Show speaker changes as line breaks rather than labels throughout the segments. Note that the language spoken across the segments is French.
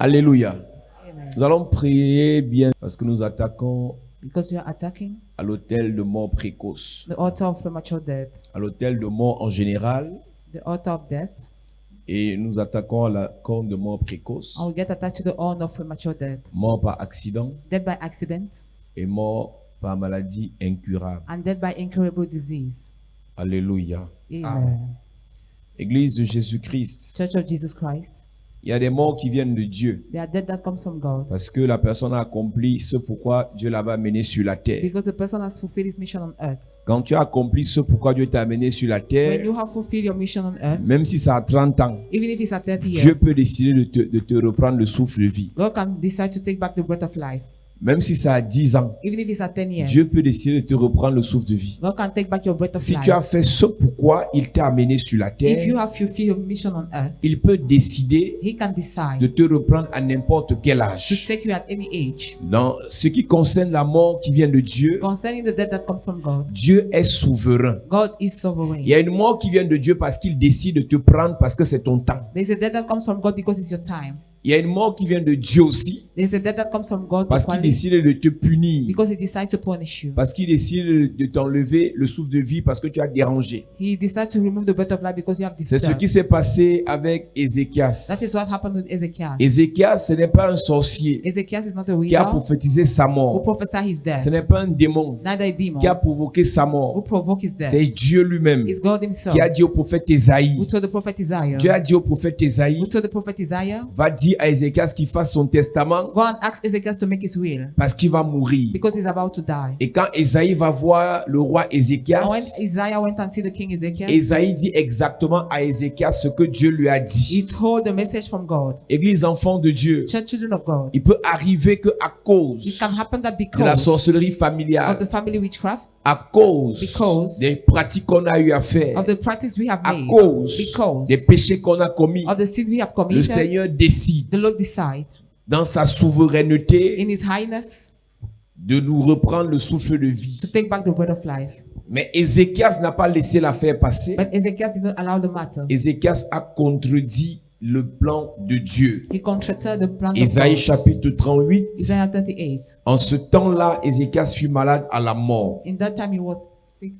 Alléluia.
Amen.
Nous allons prier bien parce que nous attaquons
Because we are attacking
à l'autel de mort précoce,
the altar of premature death,
à l'autel de mort en général,
the altar of death,
et nous attaquons à la corne de mort précoce,
and we get attached to the horn of premature death,
mort par accident
death by accident,
et mort par maladie incurable.
and death by incurable disease.
Alléluia.
Amen.
Église de Jésus-Christ,
Church of Jesus Christ,
il y a des morts qui viennent de Dieu
they are death that comes from God,
parce que la personne a accompli ce pourquoi Dieu l'avait amené sur la terre.
because the person has fulfilled his mission on earth.
Quand tu as accompli ce pourquoi Dieu t'a amené sur la
When
terre,
you have fulfilled your mission on earth,
même si ça a 30 ans,
even if it's at 30
Dieu
years,
peut décider de te reprendre le souffle de vie.
God can decide to take back the breath of life.
Même si ça a 10 ans,
Even if it's at 10 years,
Dieu peut décider de te reprendre le souffle de vie.
God can take back your breath of
Si
life.
tu as fait ce pourquoi il t'a amené sur la
If you
terre,
have fulfilled your mission on earth,
il peut décider
He can
de
decide
te reprendre à n'importe quel
to
âge.
take you at any age.
Dans ce qui concerne la mort qui vient de Dieu,
Concerning the death that comes from God,
Dieu est souverain.
God is sovereign.
Il y a une mort qui vient de Dieu parce qu'il décide de te prendre parce que c'est ton temps.
There's a death that comes from God because it's your time.
Il y a une mort qui vient de Dieu aussi
There's a death that comes from God
parce qu'il
equally
décide de te punir.
because He decides to punish you.
Parce qu'il décide de t'enlever le souffle de vie parce que tu as dérangé.
He decides to remove the breath of life because you have
C'est ce
disturbed.
qui s'est passé avec
That is
Ézéchias.
what happened with Ezekiel.
Ézéchias, ce n'est pas un sorcier
Ezekiel is not a
qui a
wizard
prophétisé sa
who
mort.
prophesied his
Ce
death,
n'est pas un démon
neither a demon
qui a provoqué sa
who
mort.
provoked his death.
C'est Dieu lui-même
It's God Himself
qui a dit au prophète
who
Ésaïe.
told the prophet Isaiah,
Dieu a dit au prophète Ésaïe,
who told the prophet Isaiah,
va dire à Ézéchias qu'il fasse son testament
go and ask Ezekiel to make his will
parce qu'il va mourir.
because he's about to die.
Et quand Ésaïe va voir le roi
And when
Ézéchias,
Isaiah went and see the king Ezekiel,
Ésaïe dit exactement à Ézéchias ce que Dieu lui a
he
dit.
told the message from God.
Église enfant de Dieu,
Children of God,
il peut arriver que à
it
cause
can happen that
de la
because
sorcellerie
of
familiale,
the family witchcraft,
à cause
Because
des pratiques qu'on a eu à faire,
of the practice we have
à
made,
cause
because
des péchés qu'on a commis,
of the sin we have
le
committed,
Seigneur décide
the Lord decide
dans sa souveraineté
in His highness
de nous reprendre le souffle de vie.
to take back the bread of life.
Mais Ézéchias n'a pas laissé l'affaire passer.
But Ezekiel did not allow the matter.
Ézéchias a contredit le plan de Dieu.
He contracted the plan of
Ésaïe
God.
chapitre 38.
Isaiah 38.
En ce temps-là, Ézéchias fut malade à la mort.
In that time he was sick.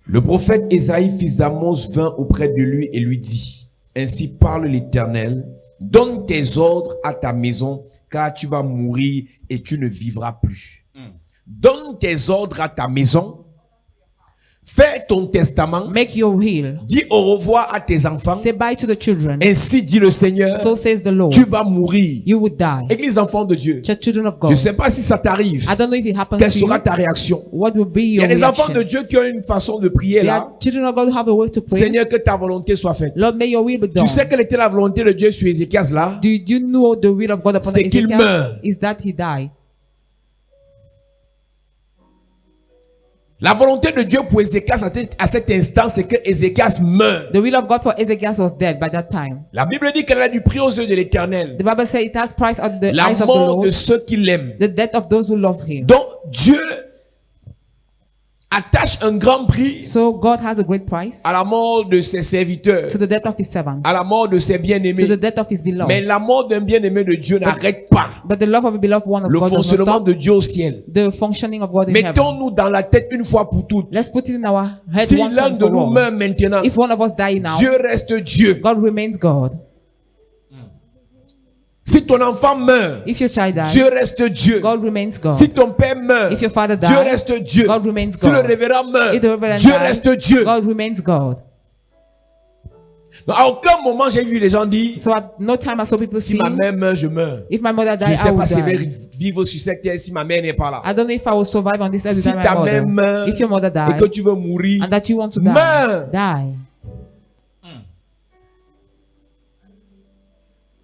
Le prophète Ésaïe, fils d'Amos, vint auprès de lui et lui dit, ainsi parle l'Éternel, donne tes ordres à ta maison, car tu vas mourir et tu ne vivras plus. Donne tes ordres à ta maison, fais ton testament,
Make your will.
dis au revoir à tes enfants,
Say bye to the children.
ainsi dit le Seigneur,
So says the Lord.
tu vas mourir.
You would die.
Église enfant de Dieu,
Children of
je
God.
ne sais pas si ça t'arrive,
I don't know if it happens
quelle
to you.
sera ta réaction?
What will be
Il y
your
a des enfants de
reaction?
Dieu qui ont une façon de prier
There
là.
are children of God who have a way to pray.
Seigneur, que ta volonté soit faite.
Lord, may your will be done.
Tu sais quelle était la volonté de Dieu sur Ézéchias là?
Do you know the will of God upon
C'est qu'il
Ezekiel?
meure.
Is that he died?
La volonté de Dieu pour Ézéchias à cet instant, c'est que Ézéchias meurt.
The will of God for Ezekiel was dead by that time.
La Bible dit qu'elle a du prix aux yeux de l'Éternel.
The Bible says it has price on the
La
eyes of the
mort de
Lord,
ceux qui l'aiment.
the death of those who love him.
Donc Dieu attache un grand prix
So God has a great price
à la mort de ses serviteurs,
to the death of his servant,
à la mort de ses
to the
bien-aimés.
death of his beloved.
Mais la mort d'un bien-aimé de Dieu n'arrête pas
But the love of a beloved one of
le
God does not
fonctionnement
stop
de Dieu au ciel.
the functioning of God in heaven.
Mettons-nous dans la tête une fois pour toutes.
Let's put it in our head
Si
once
l'un
and
de
for
nous
all.
meurt maintenant,
If one of us die now,
Dieu reste Dieu.
God remains God.
Si ton enfant meurt,
If your child dies,
Dieu reste Dieu.
God remains God.
Si ton père meurt,
If your father
Dieu
dies,
reste Dieu.
God remains
Si le
God.
révérend meurt,
If the reverend
Dieu
dies,
reste Dieu.
God remains God.
Donc, à aucun moment j'ai vu les gens dire,
So at no time I saw people
si ma
saying,
mère meurt, je meurs.
if my mother
Je
died,
ne
I
sais
will
pas si je vais
die.
vivre sur cette terre si ma mère n'est pas là.
I don't know if I will survive on this earth
Si
without
ta
my
mère
mother.
meurt
If your mother
et
dies
que tu veux mourir,
and that you want to
meurs.
die.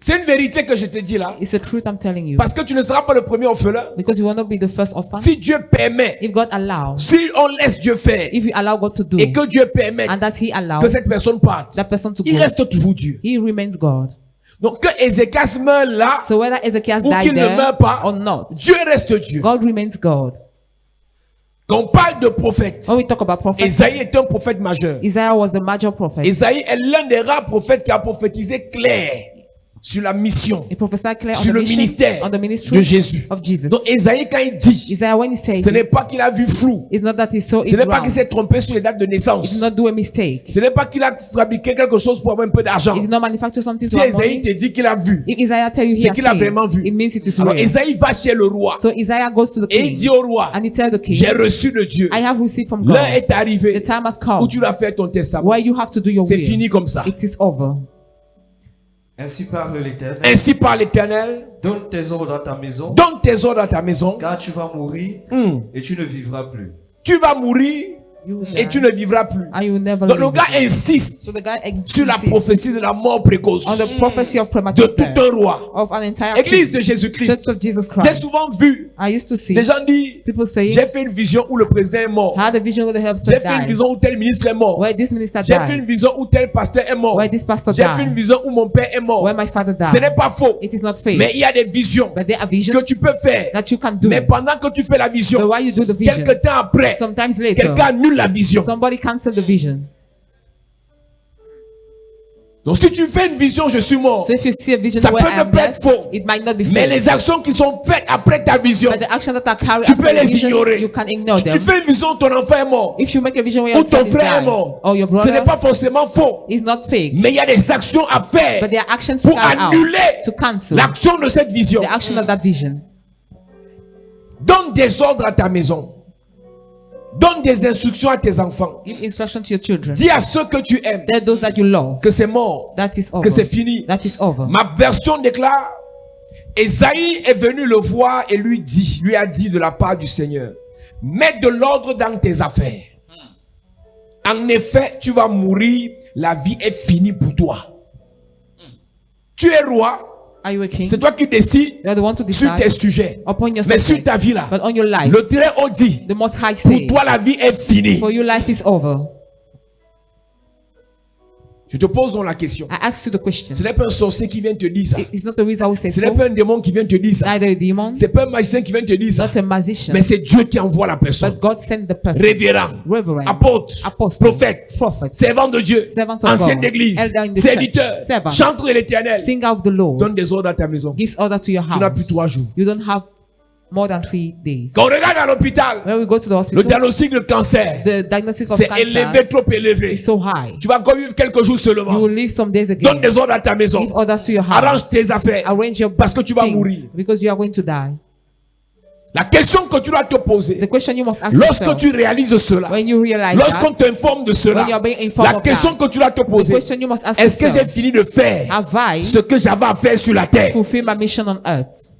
C'est une vérité que je te dis là.
It's the truth I'm telling you.
Parce que tu ne seras pas le premier orphelin.
Because you will not be the first orphan.
Si Dieu permet,
If God allows,
si on laisse Dieu faire
if you allow God to do,
et que Dieu permet
and that He
que
allows
cette personne parte,
that person to
il
go,
reste toujours Dieu.
He remains God.
Donc que Ézéchias meure là
So whether Ezekiel
ou
died
qu'il ne
there
meurt pas,
or not,
Dieu reste Dieu.
God remains God.
Quand on parle de prophète,
When we talk about prophets,
Ésaïe est un prophète majeur.
Isaiah was the major prophet.
Ésaïe est l'un des rares prophètes qui a prophétisé clair. sur la mission,
He prophesied clearly on
sur
the
le
mission,
ministère
on the
de
ministry
Jésus.
of Jesus.
Donc Esaïe, quand il dit,
Isaiah, when he says,
ce n'est pas qu'il a vu flou,
it's not that he saw
ce
it
n'est pas
wrong.
qu'il s'est trompé sur les dates de
He did
naissance,
not do a mistake.
ce n'est pas qu'il a fabriqué quelque chose pour avoir un peu d'argent.
He did not manufacture something
Si
to have
Esaïe
money.
te dit qu'il a vu,
If Isaiah tell you he
c'est
has
qu'il a
seen,
vraiment vu.
it means it is
Alors
real.
Esaïe va chez le roi
So Isaiah goes to the
et il
king
dit au roi,
and he tells the king,
j'ai reçu de Dieu.
I have received from
L'heure
God.
est arrivée
The time has
où
come
tu dois faire ton testament.
where you have to do your
C'est
will.
fini comme ça.
It is over.
Ainsi parle l'Éternel.
Ainsi par l'Éternel,
Donne tes ordres à ta maison,
donne tes ordres à ta maison.
car tu vas mourir et tu ne vivras plus.
Tu vas mourir
You will
et
die,
tu ne vivras plus.
and you will never
Donc le
live.
gars insiste
So the guy
sur la
insists
prophétie de la mort précoce
on the prophecy of
de
premature
tout
death
un roi.
of an entire
Église de
king, Church
Jésus-Christ.
of Jesus
J'ai
Christ.
souvent vu
I used to see
des gens dire,
people saying,
j'ai fait une vision où le président est mort.
I had a vision where the help
J'ai fait une
died,
vision où tel ministre est mort.
where this minister
J'ai fait une
died,
vision où tel pasteur est mort.
where this pastor
J'ai fait une
died,
vision où mon père est mort.
where my father
Ce n'est
died.
pas faux.
It is not fake,
Mais il y a des visions
but there are visions
que tu peux faire.
that you can do.
Mais pendant que tu fais la
But
vision,
while you do the vision,
quelque temps après,
sometimes later,
quelqu'un annule la vision.
somebody cancel the vision.
Donc si tu fais une vision, je suis mort.
So if you see a vision
Ça
where
peut
I
ne
am
pas
dead,
être faux.
it might not be
Mais
fake.
les actions qui sont faites après ta vision,
But the actions that are carried
tu
after
peux
the
les
vision,
ignorer.
you can ignore
tu
them.
fais une vision où ton enfant est mort,
If you make a vision where
ou
your
ton
son is
frère est
dying,
mort,
or your
ce n'est
brother,
pas forcément faux.
is not fake.
Mais il y a des actions à faire
But there are actions to
pour
carry out,
annuler
to cancel
l'action de cette vision.
the action of that vision.
Donne des ordres à ta maison. Donne des instructions à tes enfants.
Give instruction to your children.
Dis à ceux que tu aimes
Tell those that you love
que c'est mort,
that is over.
que c'est fini.
That is over.
Ma version déclare, Esaïe est venu le voir et lui a dit de la part du Seigneur, mets de l'ordre dans tes affaires. En effet, tu vas mourir, la vie est finie pour toi. Tu es roi,
Are you a king?
c'est toi qui décides
You are the one to
sur tes
decide
sujets.
upon your
Mais sur
subject.
ta vie là,
But on your life,
le très haut dit,
the Most High
pour
says,
toi la vie est finie.
for you life is over.
Je te pose donc la question.
I ask you the question.
Ce n'est pas un sorcier qui vient te dire ça.
It's not the reason I will say
Ce n'est
so.
pas un démon qui vient te dire ça.
Neither a demon,
C'est pas un magicien qui vient te dire ça.
not a magician,
Mais c'est Dieu qui envoie la personne.
but God sent the person.
Révérend,
Reverend,
apôtre,
apostle,
prophète,
prophet,
servant de Dieu,
servant of
ancien
God,
d'église,
elder in the
serviteur,
church, servant,
chanteur de l'éternel.
singer of the Lord,
Donne des ordres à ta maison.
gives order to your
Tu n'as plus
house.
3 jours.
You don't have more than 3 days.
Quand on regarde à l'hôpital,
When we go to the
le
hospital,
diagnostic de cancer,
the diagnosis of
c'est
cancer
élevé, trop élevé.
is so high.
Tu vas encore vivre quelques jours
You
seulement.
will live some days
Donne
again.
des ordres à ta maison.
Give orders to your house.
Arrange tes affaires.
Arrange your
Parce que tu vas
things,
mourir.
because you are going to die.
La question que tu dois te
The
poser,
question you must ask
lorsque
yourself,
tu réalises cela,
when you realize
lorsqu'on
that,
t'informe de cela,
when you are being informed
la
of
question
that,
que tu dois te
the
poser,
question you must ask
est-ce que j'ai
yourself,
fini de faire
have I
ce que j'avais à faire sur la terre?
fulfilled my mission on earth?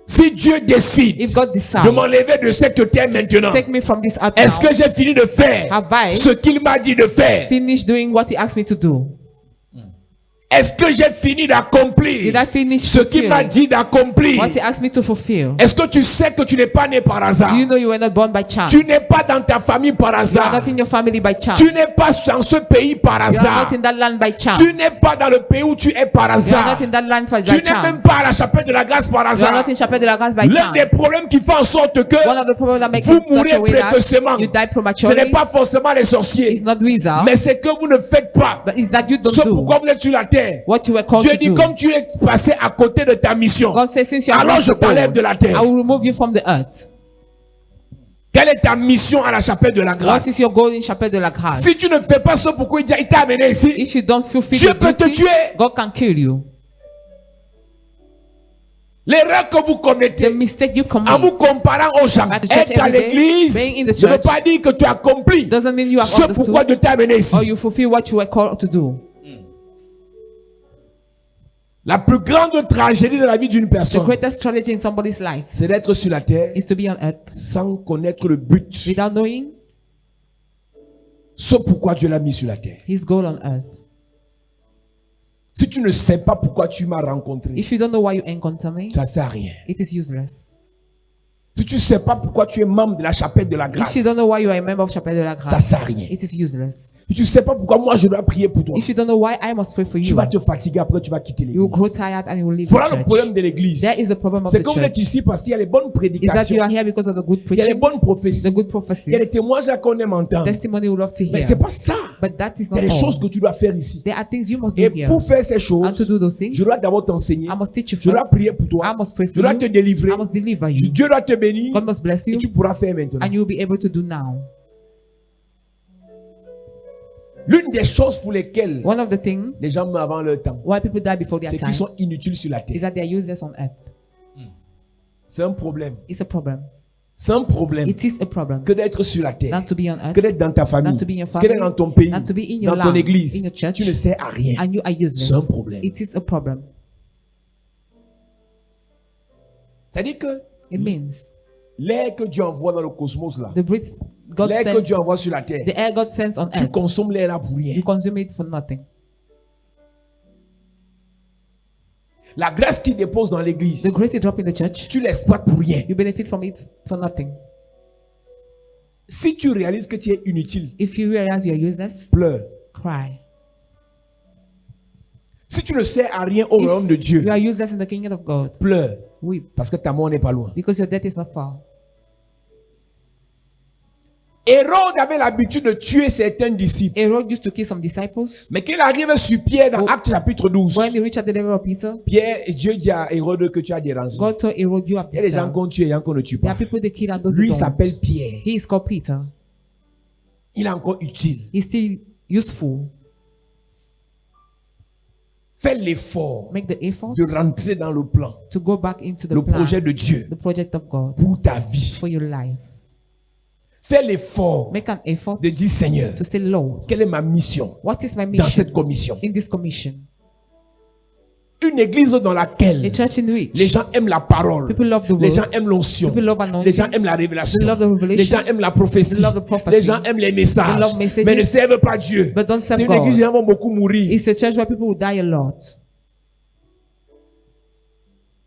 Si Dieu décide
If God
de
decides,
m'enlever de cette terre maintenant,
take me from this earth
est-ce
now,
que j'ai fini de faire
have I
ce qu'il m'a dit de faire?
finished doing what He asked me to do?
Est-ce que j'ai fini d'accomplir
Did I finish
ce qu'il m'a
fulfilling
dit d'accomplir?
what He asked me to fulfill?
Est-ce que tu sais que tu n'es pas né par hasard?
Do you know you were not born by chance?
Tu n'es pas dans ta famille par
You are
hasard.
not in your family by chance.
Tu n'es pas dans ce pays par
You are
hasard.
not in that land by chance.
Tu n'es pas dans le pays où tu es par
You are
hasard.
not in that land by
Tu n'es même
chance.
pas à la chapelle de la grâce par
You are
hasard.
not in Chapelle de la Grâce by
L'un
chance.
des problèmes qui fait en sorte que
One of the problems that makes
vous
it such
mourrez
a way that
précocement,
you die
ce n'est
prematurely
pas forcément les
is
sorciers,
not wizard,
mais c'est que vous ne faites pas
but it's that you don't
ce
do
pourquoi vous êtes sur la terre.
what you were called
Dieu
to
dit,
do.
comme tu es passé à côté de ta mission,
God says, since you are
alors
going
je
to
t'enlève
go,
de la
I
terre.
will remove you from the earth.
Quelle est ta mission à la chapelle de la
What is
grâce?
your goal in Chapelle de la Grâce?
Si tu ne fais pas ce pourquoi il t'a amené ici,
If you don't fulfill
Dieu
the
peut te
duty,
tuer.
God can kill you.
L'erreur que vous
The
commettez
mistake you
en vous
commit
comparant aux gens,
At the church
être à
every day,
l'église,
being in the
ne veut
church,
pas dire que tu as accompli
doesn't mean you have
ce pourquoi
understood
Dieu t'a amené ici.
or you fulfill what you were called to do.
La plus grande tragédie de la vie d'une
The
personne,
greatest tragedy in somebody's life
c'est d'être sur la terre
is to be on earth
sans connaître le but,
without knowing
ce pourquoi Dieu l'a mis sur la terre.
His goal on earth.
Si tu ne sais pas pourquoi tu m'as rencontré,
If you don't know why you encounter me,
ça ne sert à rien.
it is useless.
Si tu ne sais pas pourquoi tu es membre de la chapelle de la
If
grâce,
you don't know why you are a member of Chapelle de la
ça ne
Grâce,
sert à rien.
it is useless.
Si tu ne sais pas pourquoi moi je dois prier pour toi,
If you don't know why I must pray for
tu
you,
vas te fatiguer, après tu vas quitter
you will grow
l'église.
tired and you will leave
Voilà
the
le problème
church.
de l'église.
There is the problem of
C'est
the
que vous êtes
church.
ici parce qu'il y a les bonnes
Is that you
prédications,
are here because of the good
il y a les
preaching,
bonnes prophéties,
the good
il y a les
prophecies,
témoignages qu'on aime entendre.
testimony we love to
Mais
hear.
c'est pas ça.
But that is
Il y a
not
des
all.
choses que tu dois faire ici.
There are things you must do
Et
here.
pour faire ces
And
choses,
to do those things,
je dois d'abord t'enseigner.
I must teach you
Je dois
first.
prier pour toi.
I must pray
Je
for
dois
you.
te délivrer.
I must deliver you.
Dieu doit te bénir.
God must bless
Et
you,
tu pourras faire maintenant.
and you'll be able to do now.
L'une des choses pour lesquelles
One of the things
les gens meurent avant leur temps,
why people die before their
c'est
time
qu'ils sont inutiles sur la
is
terre.
that they are useless on earth.
C'est un problème.
It's a problem.
C'est un problème
It is a problem
que d'être sur la terre,
than to be on earth,
que d'être dans ta famille,
than to be in your
que
family,
d'être dans ton pays,
than to be in your
dans ton
land,
église.
in your church,
Tu ne sers à rien.
and you are useless.
C'est un problème.
It is a problem.
C'est-à-dire que
It means
l'air que Dieu envoie dans le cosmos là,
the breath God
l'air que
sends,
Dieu envoie sur la terre,
the air God sends on
tu
earth,
consommes l'air là pour rien.
you consume it for nothing.
La grâce qu'il dépose dans l'église,
The grace you drop in the church,
tu l'exploites pour rien.
you benefit from it for nothing.
Si tu réalises que tu es inutile,
If you realize you're useless,
pleure.
cry.
Si tu ne sers à rien au royaume de Dieu,
You are useless in the kingdom of God,
pleure.
weep,
Parce que ta mort n'est pas loin.
because your death is not far.
Hérode avait l'habitude de tuer certains disciples.
Herod used to kill some disciples.
Mais qu'il arrive sur Pierre dans
Oh.
Actes chapitre 12,
When he reached at the level of Peter,
Pierre, Dieu dit à Hérode que tu as dérangé.
God told Herod, you have
Il y a des gens
disturbed.
qu'on tue et des gens qu'on ne tue
There
pas.
are people they kill and those
Lui,
they
il
don't.
s'appelle Pierre.
He is called Peter.
Il est encore utile.
He's still useful.
Fais l'effort
Make the effort
de rentrer dans le plan,
to go back into the
le
plan,
projet de Dieu
the project of God
pour ta vie.
for your life.
Fais l'effort
Make an effort
de dire, Seigneur,
to say, Lord,
quelle est ma mission
what is my
dans
mission
cette commission?
in this commission?
Une église dans
A
laquelle
church in which
les gens aiment la parole,
people love the
les gens
word,
aiment l'onction,
people love
les
anointing,
gens aiment la révélation,
they love the revelation,
les gens aiment la prophétie,
they love the prophecy,
les gens aiment les messages,
they love messages,
mais ne servent pas Dieu.
but don't serve
C'est une
God.
église où les gens vont beaucoup mourir.
It's a church where people will die a lot.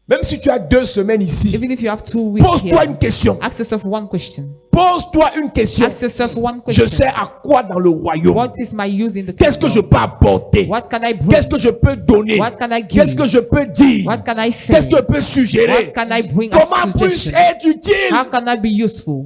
Même si tu as 2 semaines ici,
Even if you have 2 weeks
pose-toi une
here,
question.
ask yourself one question.
Pose-toi une question.
Ask yourself one
Je
question.
sais à quoi dans le royaume?
What is my use in the
Qu'est-ce que je
kingdom?
peux apporter?
What can I bring?
Qu'est-ce que je peux donner?
What can I give?
Qu'est-ce que je peux dire?
What can I say?
Qu'est-ce que je peux suggérer?
What can I bring as
Comment puis-je
suggestion?
être utile?
How can I be useful?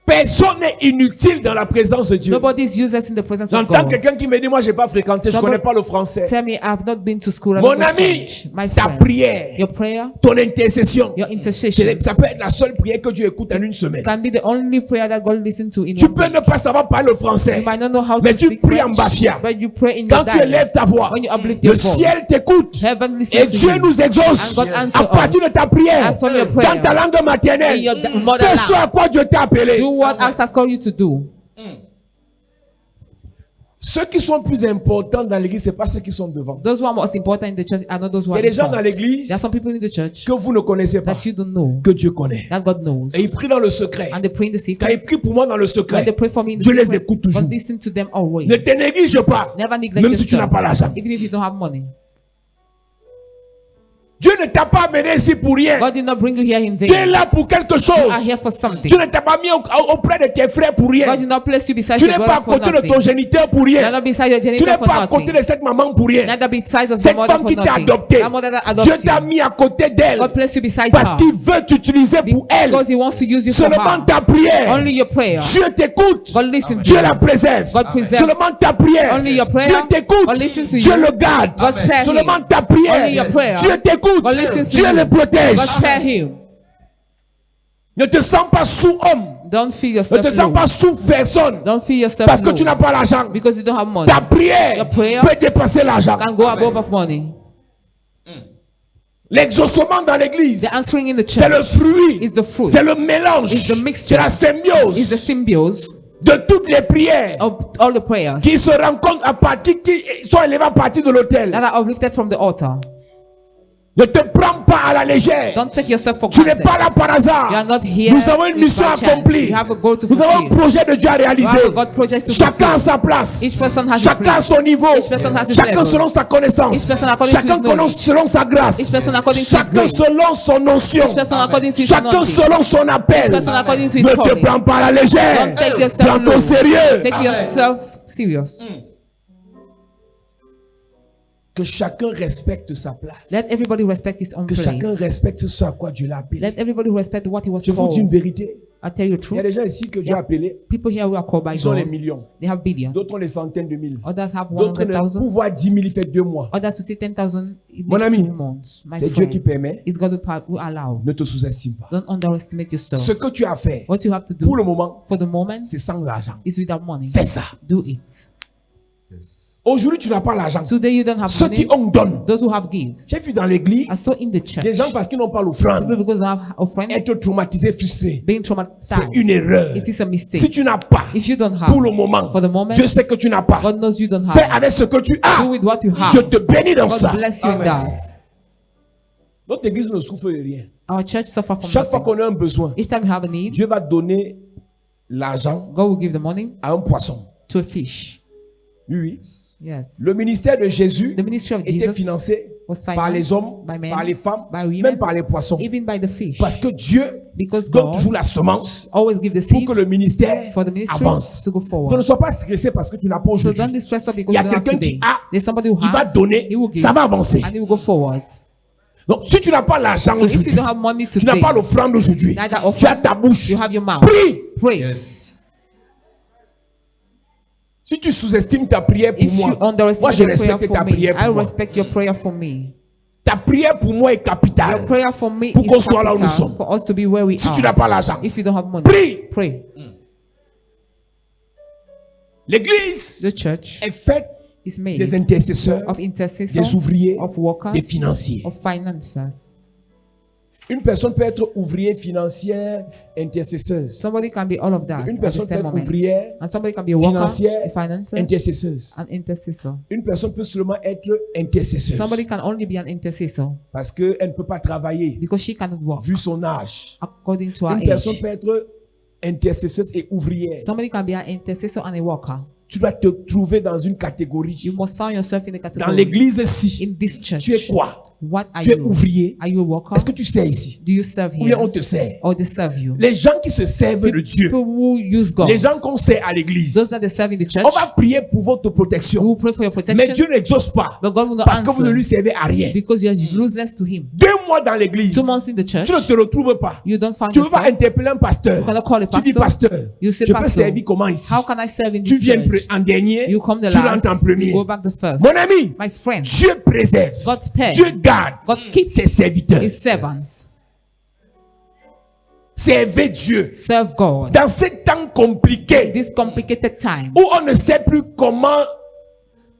Personne n'est inutile dans la présence de Dieu.
Nobody is useless in the presence of
J'entends
God.
quelqu'un qui me dit, moi, j'ai pas fréquenté, je
Somebody-
connais pas le français.
Tell me, I've not been to school. I
Mon
don't know
ami,
French. My
ta
friend,
prière,
your prayer,
ton intercession,
your intercession
ça peut être la seule prière que Dieu écoute en une semaine.
can be the only prayer that God listens to in
Tu
one
peux
week.
ne pas savoir parler le français,
You might not know how
mais
to
tu
speak
pries en
French,
bafia.
but you pray in
Quand
your
tu élèves
dialect.
ta voix,
When you uplift
le
your voice,
ciel t'écoute.
heaven listens
Et
to
Dieu
you.
nous exauce
And God answers
à partir de ta prière,
As from your prayer.
dans ta langue maternelle.
In your mother
Fais ce
langue.
à quoi Dieu t'a appelé.
Do what else has called you to do.
Ceux qui sont plus importants dans l'église, c'est pas ceux qui sont devant.
Those who are most important in the church are not those who
Il y
are
a des
in
gens
front.
dans l'église
There are some people in the church
que vous ne connaissez pas,
that you don't know,
que Dieu connaît.
that God knows.
Et ils prient dans le secret.
And they pray in the
Quand ils
secret.
prient pour moi dans le
When
secret,
they pray for me in the
Dieu les
secret,
écoute toujours.
God listen to them always.
Ne te néglige pas,
Never neglect
même si tu n'as
yourself,
pas l'argent.
even if you don't have money.
Dieu ne t'a pas amené ici pour rien.
God did not bring you here in
Tu es
vain.
là pour quelque
You are
chose.
here for something.
Dieu ne t'a pas mis auprès de tes frères pour rien.
God did not place you beside
Tu
your
n'es pas à
brother for
côté de ton
nothing.
géniteur pour
You are
rien.
not beside your
Tu n'es
genitor for
pas à côté
nothing.
de cette maman pour rien.
Neither beside of
Cette
your mother
femme
for
qui t'a
nothing.
adopté,
That mother that
Dieu
adopted
t'a
you.
mis à côté d'elle
God placed you beside
parce
her.
qu'il veut t'utiliser pour elle.
Because he wants to use you for
Seulement
her.
ta prière.
Only your prayer.
Dieu t'écoute.
God listens to
Dieu
you.
la préserve.
God preserve.
Seulement ta prière.
Only your prayer.
Dieu t'écoute.
God listens to
Dieu
you.
le garde.
God spare
Seulement
him.
ta prière.
Only your prayer.
Dieu t'écoute.
God listens to
Dieu
you.
le protège.
God spare him.
Ne te sens pas sous homme.
Don't feel
Ne
yourself
te sens
low.
pas sous personne.
Don't feel yourself
Parce que
low.
tu n'as pas l'argent.
Because you don't have money.
Ta prière
Your prayer
peut dépasser l'argent.
can go above of money.
L'exaucement dans l'église,
The answering in the
c'est le
church
fruit.
is the fruit.
C'est le mélange.
Is the
C'est
mixture.
la
Is the
symbiose
symbiose
de toutes les prières
of all the prayers
qui se rencontrent à partir, qui sont élevées à partir de l'autel.
that are uplifted from the altar.
Ne te prends pas à la légère.
Don't take yourself for
Tu n'es
granted.
pas là par
You are
hasard.
not here
Nous avons une
with
mission
by chance.
accomplie.
You have a goal to
Nous avons un
fulfill.
projet de Dieu à
You
réaliser.
have a God project to
Chacun à
fulfill.
sa place.
Each person has a
Chacun à
place.
son niveau.
Each person has his
Chacun
level.
selon sa connaissance.
Each person according to
Chacun
his knowledge.
selon sa grâce.
Each person according to his
Chacun
grace.
selon son onction.
Each person according to his
Chacun
anointing.
selon son appel.
Each person according to his
Ne te
calling.
prends pas à la légère.
Don't take yourself
Prends-toi au
low.
sérieux.
Take yourself serious.
Que chacun respecte sa place.
Let everybody respect his own
Que chacun
place.
respecte ce à quoi Dieu l'a appelé.
Let everybody respect what he was
Je vous dis une
called.
vérité.
I'll tell you the
Il y a
truth.
des gens ici que Dieu a appelés,
People here who are called by
ils ont les
God,
millions.
they have billions.
D'autres ont les centaines de mille.
Others have
D'autres ne
100,000.
pouvoir 10 000, il fait 2 mois.
Others to say 10,000 in
Mon ami,
2 months. My
c'est Dieu qui
friend,
permet.
it's God who allow.
Ne te sous-estime pas.
Don't underestimate yourself.
Ce que tu as fait,
What you have to
pour
do
le moment,
for the moment
c'est sans l'argent.
is without money.
Fais ça.
Do it.
Yes.
Aujourd'hui, tu n'as pas l'argent.
Today you don't have
Ceux qui
money.
ont donne.
Those who have gifts
J'ai vu dans l'église
are so in the church.
des gens parce qu'ils n'ont pas l'offrande
People because they have a friend
être traumatisés, frustrés.
being
C'est
traumatized.
une erreur.
It is a mistake.
Si tu n'as pas,
If you don't have,
pour le moment,
for the moment,
Dieu sait que tu n'as pas.
God knows you don't
Fais
have.
avec ce que tu as.
Do with what you have.
Je te bénis dans ça.
God bless you in
Amen.
that.
Notre église ne souffre de rien.
Our church suffer from
Chaque fois
nothing.
qu'on a un besoin,
Each time you have a need,
Dieu va donner l'argent
God will give the money
à un poisson.
to a fish.
Oui, oui.
Yes.
Le ministère de Jésus
The ministry of
était
Jesus
financé
was
par les
financed
hommes,
by men,
par les femmes,
by women,
même par les poissons.
even by the fish.
Parce que Dieu
Because
donne
God
toujours la semence
always give the
pour
seed
que le ministère
for the ministry
avance.
to go
Donc ne
forward.
sois pas stressé parce que tu n'as pas
So don't
aujourd'hui.
be stressed up because
Il y a
you don't have
quelqu'un qui
today.
a,
There's somebody who
il va
has,
donner,
he will give,
ça va avancer.
and he will go forward.
Donc si tu n'as pas l'argent
So if you
aujourd'hui,
don't have money
tu n'as
today,
pas l'offrande aujourd'hui,
neither
tu as
offering,
ta bouche.
you have your mouth.
Prie.
Pray.
Yes.
Si tu sous-estimes ta prière pour
If you
moi, moi
underestimate
je
your prayer
respecte
for
ta
me,
prière
I
pour moi.
respect your prayer for me.
Ta prière pour moi est
Your
capitale.
prayer for me
Pour qu'on
is
soit là où nous
capital
sommes.
for us to be where we
Si tu n'as
are.
pas l'argent,
If you don't have money,
prie.
pray.
L'église
The church
est faite
is made
des intercesseurs,
of
des
intercessors,
ouvriers,
of workers,
des financiers.
of financiers.
Une personne peut être ouvrier, financière, intercesseuse.
Somebody can be all of that
Une
at the
personne peut
same
être
moment.
ouvrière,
And somebody can be a worker,
financière,
a financer,
intercesseuse.
an intercessor.
Une personne peut seulement être intercesseuse
Somebody can only be an intercessor
parce qu'elle ne peut pas travailler
because she cannot work
vu son âge.
according to her
Une personne
age.
peut être intercesseuse et ouvrière.
Somebody can be an intercessor and a worker.
Tu dois te trouver dans une catégorie.
You must find yourself in a
Dans
category.
l'église-ci,
In this church,
tu es quoi?
what are
Tu es
you?
ouvrier.
Are you a worker?
Est-ce que tu sers ici?
Do you serve
Ou bien
here?
on te sert?
Or they serve you?
Les gens qui se servent de Dieu,
People who use God.
les gens qu'on sert à l'église,
Those that they serve in the church.
on va prier pour votre
We
protection.
will pray for your
Mais
protection.
Dieu n'exauce pas
But God will not
parce que vous ne lui
answer
servez à rien.
because you are useless to Him.
2 mois dans l'église,
2 months in the church,
tu ne te retrouves pas.
you don't find
Tu ne peux pas
yourself.
interpeller un pasteur.
You cannot call a
Tu dis
pastor.
pasteur,
You say
je peux
pastor.
servir comment ici?
How can I serve in
Tu
this
viens
church?
en dernier,
You come the
tu rentres en
last,
premier.
you go back the first.
Mon ami,
My friend,
Dieu préserve,
God spare.
Dieu garde
God keeps
ses serviteurs.
His servants.
Servez Dieu.
Serve God.
Dans ces temps compliqués
This complicated time
où on ne sait plus comment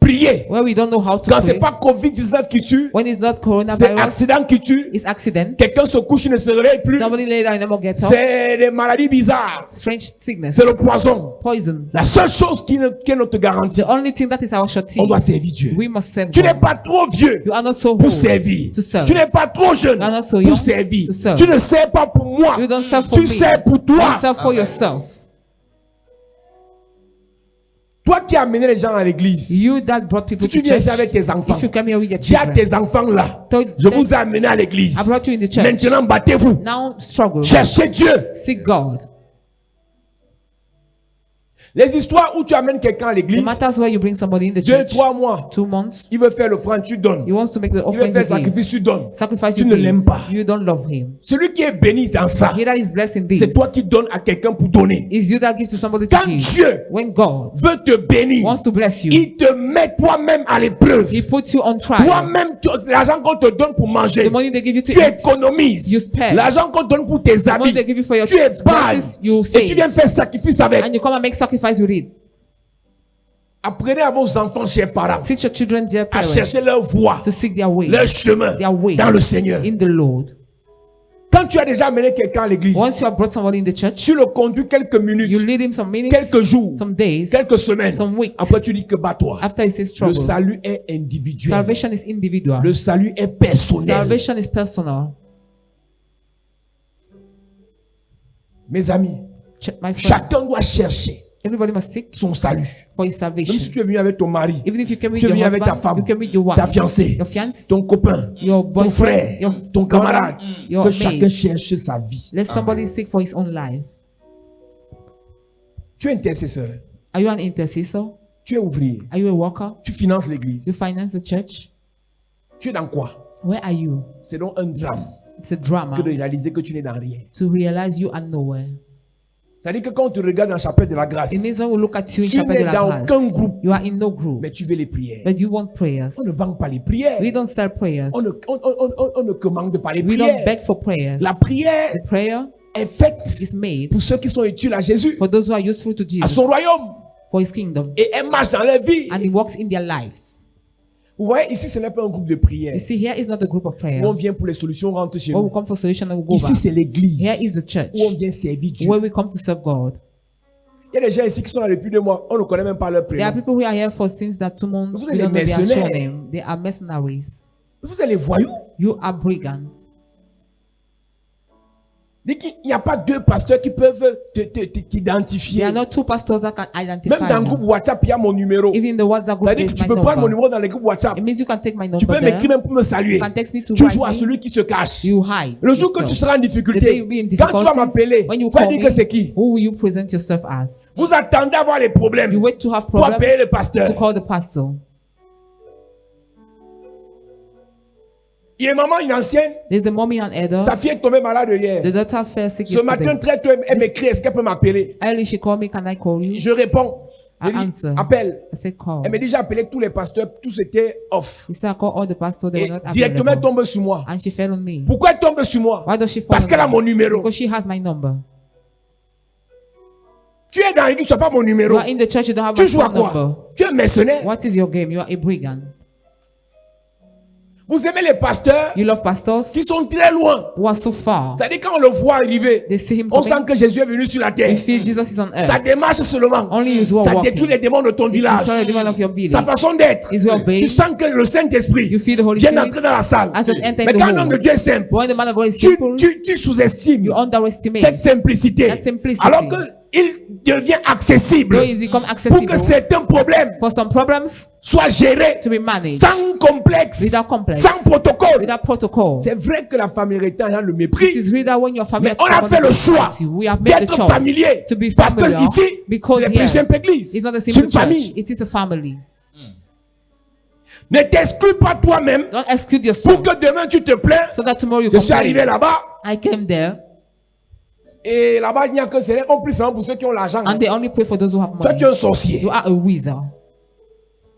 prier,
where we don't know how to
quand c'est
pray,
pas Covid-19 qui tue,
when it's not
c'est
coronavirus,
accident qui tue,
it's accident.
quelqu'un se couche, il ne se réveille plus,
Somebody lay down and never get up.
c'est des maladies bizarres,
Strange sickness,
c'est le poison.
poison.
La seule chose qui est notre garantie,
The only thing that is our shorty,
on doit servir Dieu.
we must serve
Tu n'es
God.
pas trop vieux
You are not so
pour
old
servir.
to serve.
Tu n'es pas trop jeune
You are not so young
pour servir.
to serve.
Tu ne sers pas pour moi.
You don't serve for
Tu
me.
sers pour
You
toi.
serve for yourself.
Toi qui as amené les gens à l'église.
You that brought people
Si tu
to
viens
church,
ici avec tes enfants,
if you come here with your
dis à
children,
tes enfants là, je vous ai amené à l'église.
I brought you in the church.
Maintenant, battez-vous.
Now struggle.
Cherchez Dieu.
Seek God.
Les histoires où tu amènes quelqu'un à
No
l'église,
matters where you bring somebody in the
2,
church,
3 mois,
2 months,
il veut faire l'offrande, tu donnes.
he wants to make the
Il veut
offering,
faire
you give.
sacrifice, tu donnes.
Sacrifice,
Tu
you
ne
give.
l'aimes pas.
You don't love him.
Celui qui est béni dans ça,
He that is blessed in this
c'est toi qui donnes à quelqu'un pour donner.
is you that gives to somebody to
Quand
give.
Dieu
When God
veut te bénir,
wants to bless you,
il te met toi-même à l'épreuve.
He puts you on trial.
Toi-même, l'argent qu'on te donne pour manger,
The money they give you to
tu
eat,
économises.
You spare.
L'argent qu'on te donne pour tes
the money
habits,
they give you for your
tu épargnes.
dresses, you
Et
save.
tu viens faire sacrifice avec.
And you come and make sacrifice with it.
Apprenez à vos enfants, chers parents,
Teach your children, dear
à
parents,
chercher leur voie,
to seek their way,
leur chemin
their way
dans le Seigneur.
in the Lord.
Quand tu as déjà amené quelqu'un à l'église,
Once you have brought somebody in the church,
tu le conduis quelques
you
minutes,
lead him some minutes,
quelques jours,
some days,
quelques semaines.
some weeks.
Après, tu dis que bats-toi.
After he says
Le
struggle.
salut est individuel.
Salvation is individual.
Le salut est personnel.
Salvation is personal.
Mes amis,
My friend,
chacun doit chercher
everybody must seek
son salut.
for his
Même
salvation.
si tu es venu avec ton mari,
Even if you came with
tu es
your
venu avec ta
husband,
femme,
you came with your wife,
ta fiancée,
your fiancé,
ton copain,
your
ton
boyfriend,
frère,
your
ton
brother,
camarade,
your
que
mate.
chacun cherche sa vie.
Let somebody seek for his own life.
Tu es intercesseur,
Are you an intercessor?
tu es ouvrier,
Are you a worker?
tu finances
You
l'église.
finance the church?
Tu es dans quoi?
Where are you?
C'est donc un drame
It's a drama
que de réaliser que tu n'es dans rien.
to realize you are nowhere.
Ça dit que quand on te regarde dans la chapelle de la grâce,
It means when we look at you in
tu
Chapel de
n'es
la
dans
Grâce,
aucun groupe,
you are in no group,
mais tu veux les prières.
but you want prayers.
On ne vend pas les prières.
We don't sell prayers.
On ne commande pas les
We don't
prières.
beg for prayers.
La prière
The prayer
est faite
is made
pour ceux qui sont utiles à Jésus,
for those who are useful to
à
Jesus,
son royaume.
for his kingdom,
Et elle marche dans leur vie.
and he works in their lives.
Vous voyez, ici, ce n'est pas un groupe de prière.
You see, here is not a group of prayer.
Où on vient pour les solutions, on rentre chez
Where
nous.
we come for solution and we go
Ici,
back.
c'est l'église.
Here is the church.
Où on vient servir Dieu.
Where we come to serve God.
Il y a des gens ici qui sont là depuis 2 mois. On ne connaît même pas leur
There are
prénom.
people who are here for since that 2 months.
Vous
We
êtes
don't know
des
their
mercenaires.
surname. They are mercenaries.
Vous êtes les voyous.
You are brigands.
Dit qu'il n'y a pas 2 pasteurs qui peuvent
There
t'identifier.
are not 2 pastors that can identify
Même dans le groupe
you.
WhatsApp, il y a mon numéro.
Even the WhatsApp
Ça
group
veut dire
is
que tu
my
peux prendre mon
number.
numéro dans les groupes WhatsApp.
It means you can take my
Tu
number
peux
there.
m'écrire même pour me saluer.
You can text me to
Tu
write
joues à
me.
celui qui se cache.
You hide.
Le jour que tu
yourself.
seras en
The day
difficulté,
you be in
quand tu vas
difficulties,
m'appeler,
when you
tu vas
call
dire
me,
que c'est qui.
who will you present yourself as?
Vous attendez à avoir les problèmes
You wait to have
pour appeler
problems
le pasteur.
to call the pastor.
Il y a une maman, une ancienne,
There's a mommy and elder.
sa fille est tombée malade
The
hier.
daughter fell sick
Ce matin,
yesterday.
très tôt, elle m'écrit, est-ce qu'elle peut m'appeler?
Early she called me, can I call you?
Je réponds. Je
I
dis,
answer.
appelle.
I said call.
Elle me dit, j'ai appelé tous les pasteurs, tous étaient off.
He said I called all the pastors, they
Et
were not
directement, elle
available.
tombe sur moi.
And she fell on me.
Pourquoi elle tombe sur moi?
Why does she fall
Parce
on
qu'elle a
me?
mon numéro.
Because she has my number.
Tu es dans l'église, tu n'as pas mon
You
numéro.
are in the church, you don't have
Tu
my
joues à
phone
quoi?
number.
Tu es un mercenaire.
What is your game? You are a brigand.
Vous aimez les pasteurs
You love pastors
qui sont très loin.
who are so far.
C'est-à-dire quand on le voit arriver,
They see him
on
coming.
sent que Jésus est venu sur la
You
terre.
feel Jesus is on
Sa
earth.
démarche seulement,
Only his word
ça
walking.
détruit les démons de ton village.
Destroy the demon of your village.
Sa façon d'être.
His way of being.
Tu sens que le Saint-Esprit
You feel the Holy
vient
Spirit
d'entrer dans la salle.
as it enter
Mais
the
quand un
home.
homme de Dieu est simple,
But when the man of God is
tu,
simple,
tu sous-estimes
you underestimate.
cette simplicité.
That simplicity.
Alors qu'il devient accessible
So it become
pour
accessible
que certains problèmes
for some problems
soient gérés
to be managed
sans complexe,
without complex,
sans protocole.
without protocol.
C'est vrai que la familiarité a le
It
mépris.
is real that when your family
Mais on a fait le choix
we have made the
d'être
choice
familier.
to be
Parce que
familiar
ici,
because
c'est la plus
here
simple église.
it's not a
C'est
simple
une
church.
famille.
It is a family.
Ne t'exclus pas toi-même
Don't exclude yourself
pour que demain tu te plains.
so that tomorrow you
Je suis arrivé
complain.
là-bas
I came there
et là-bas il n'y a que c'est en plus pour ceux qui ont l'argent.
and they only pray for those who have
Toi
money.
tu es un sorcier.
You are a wizard.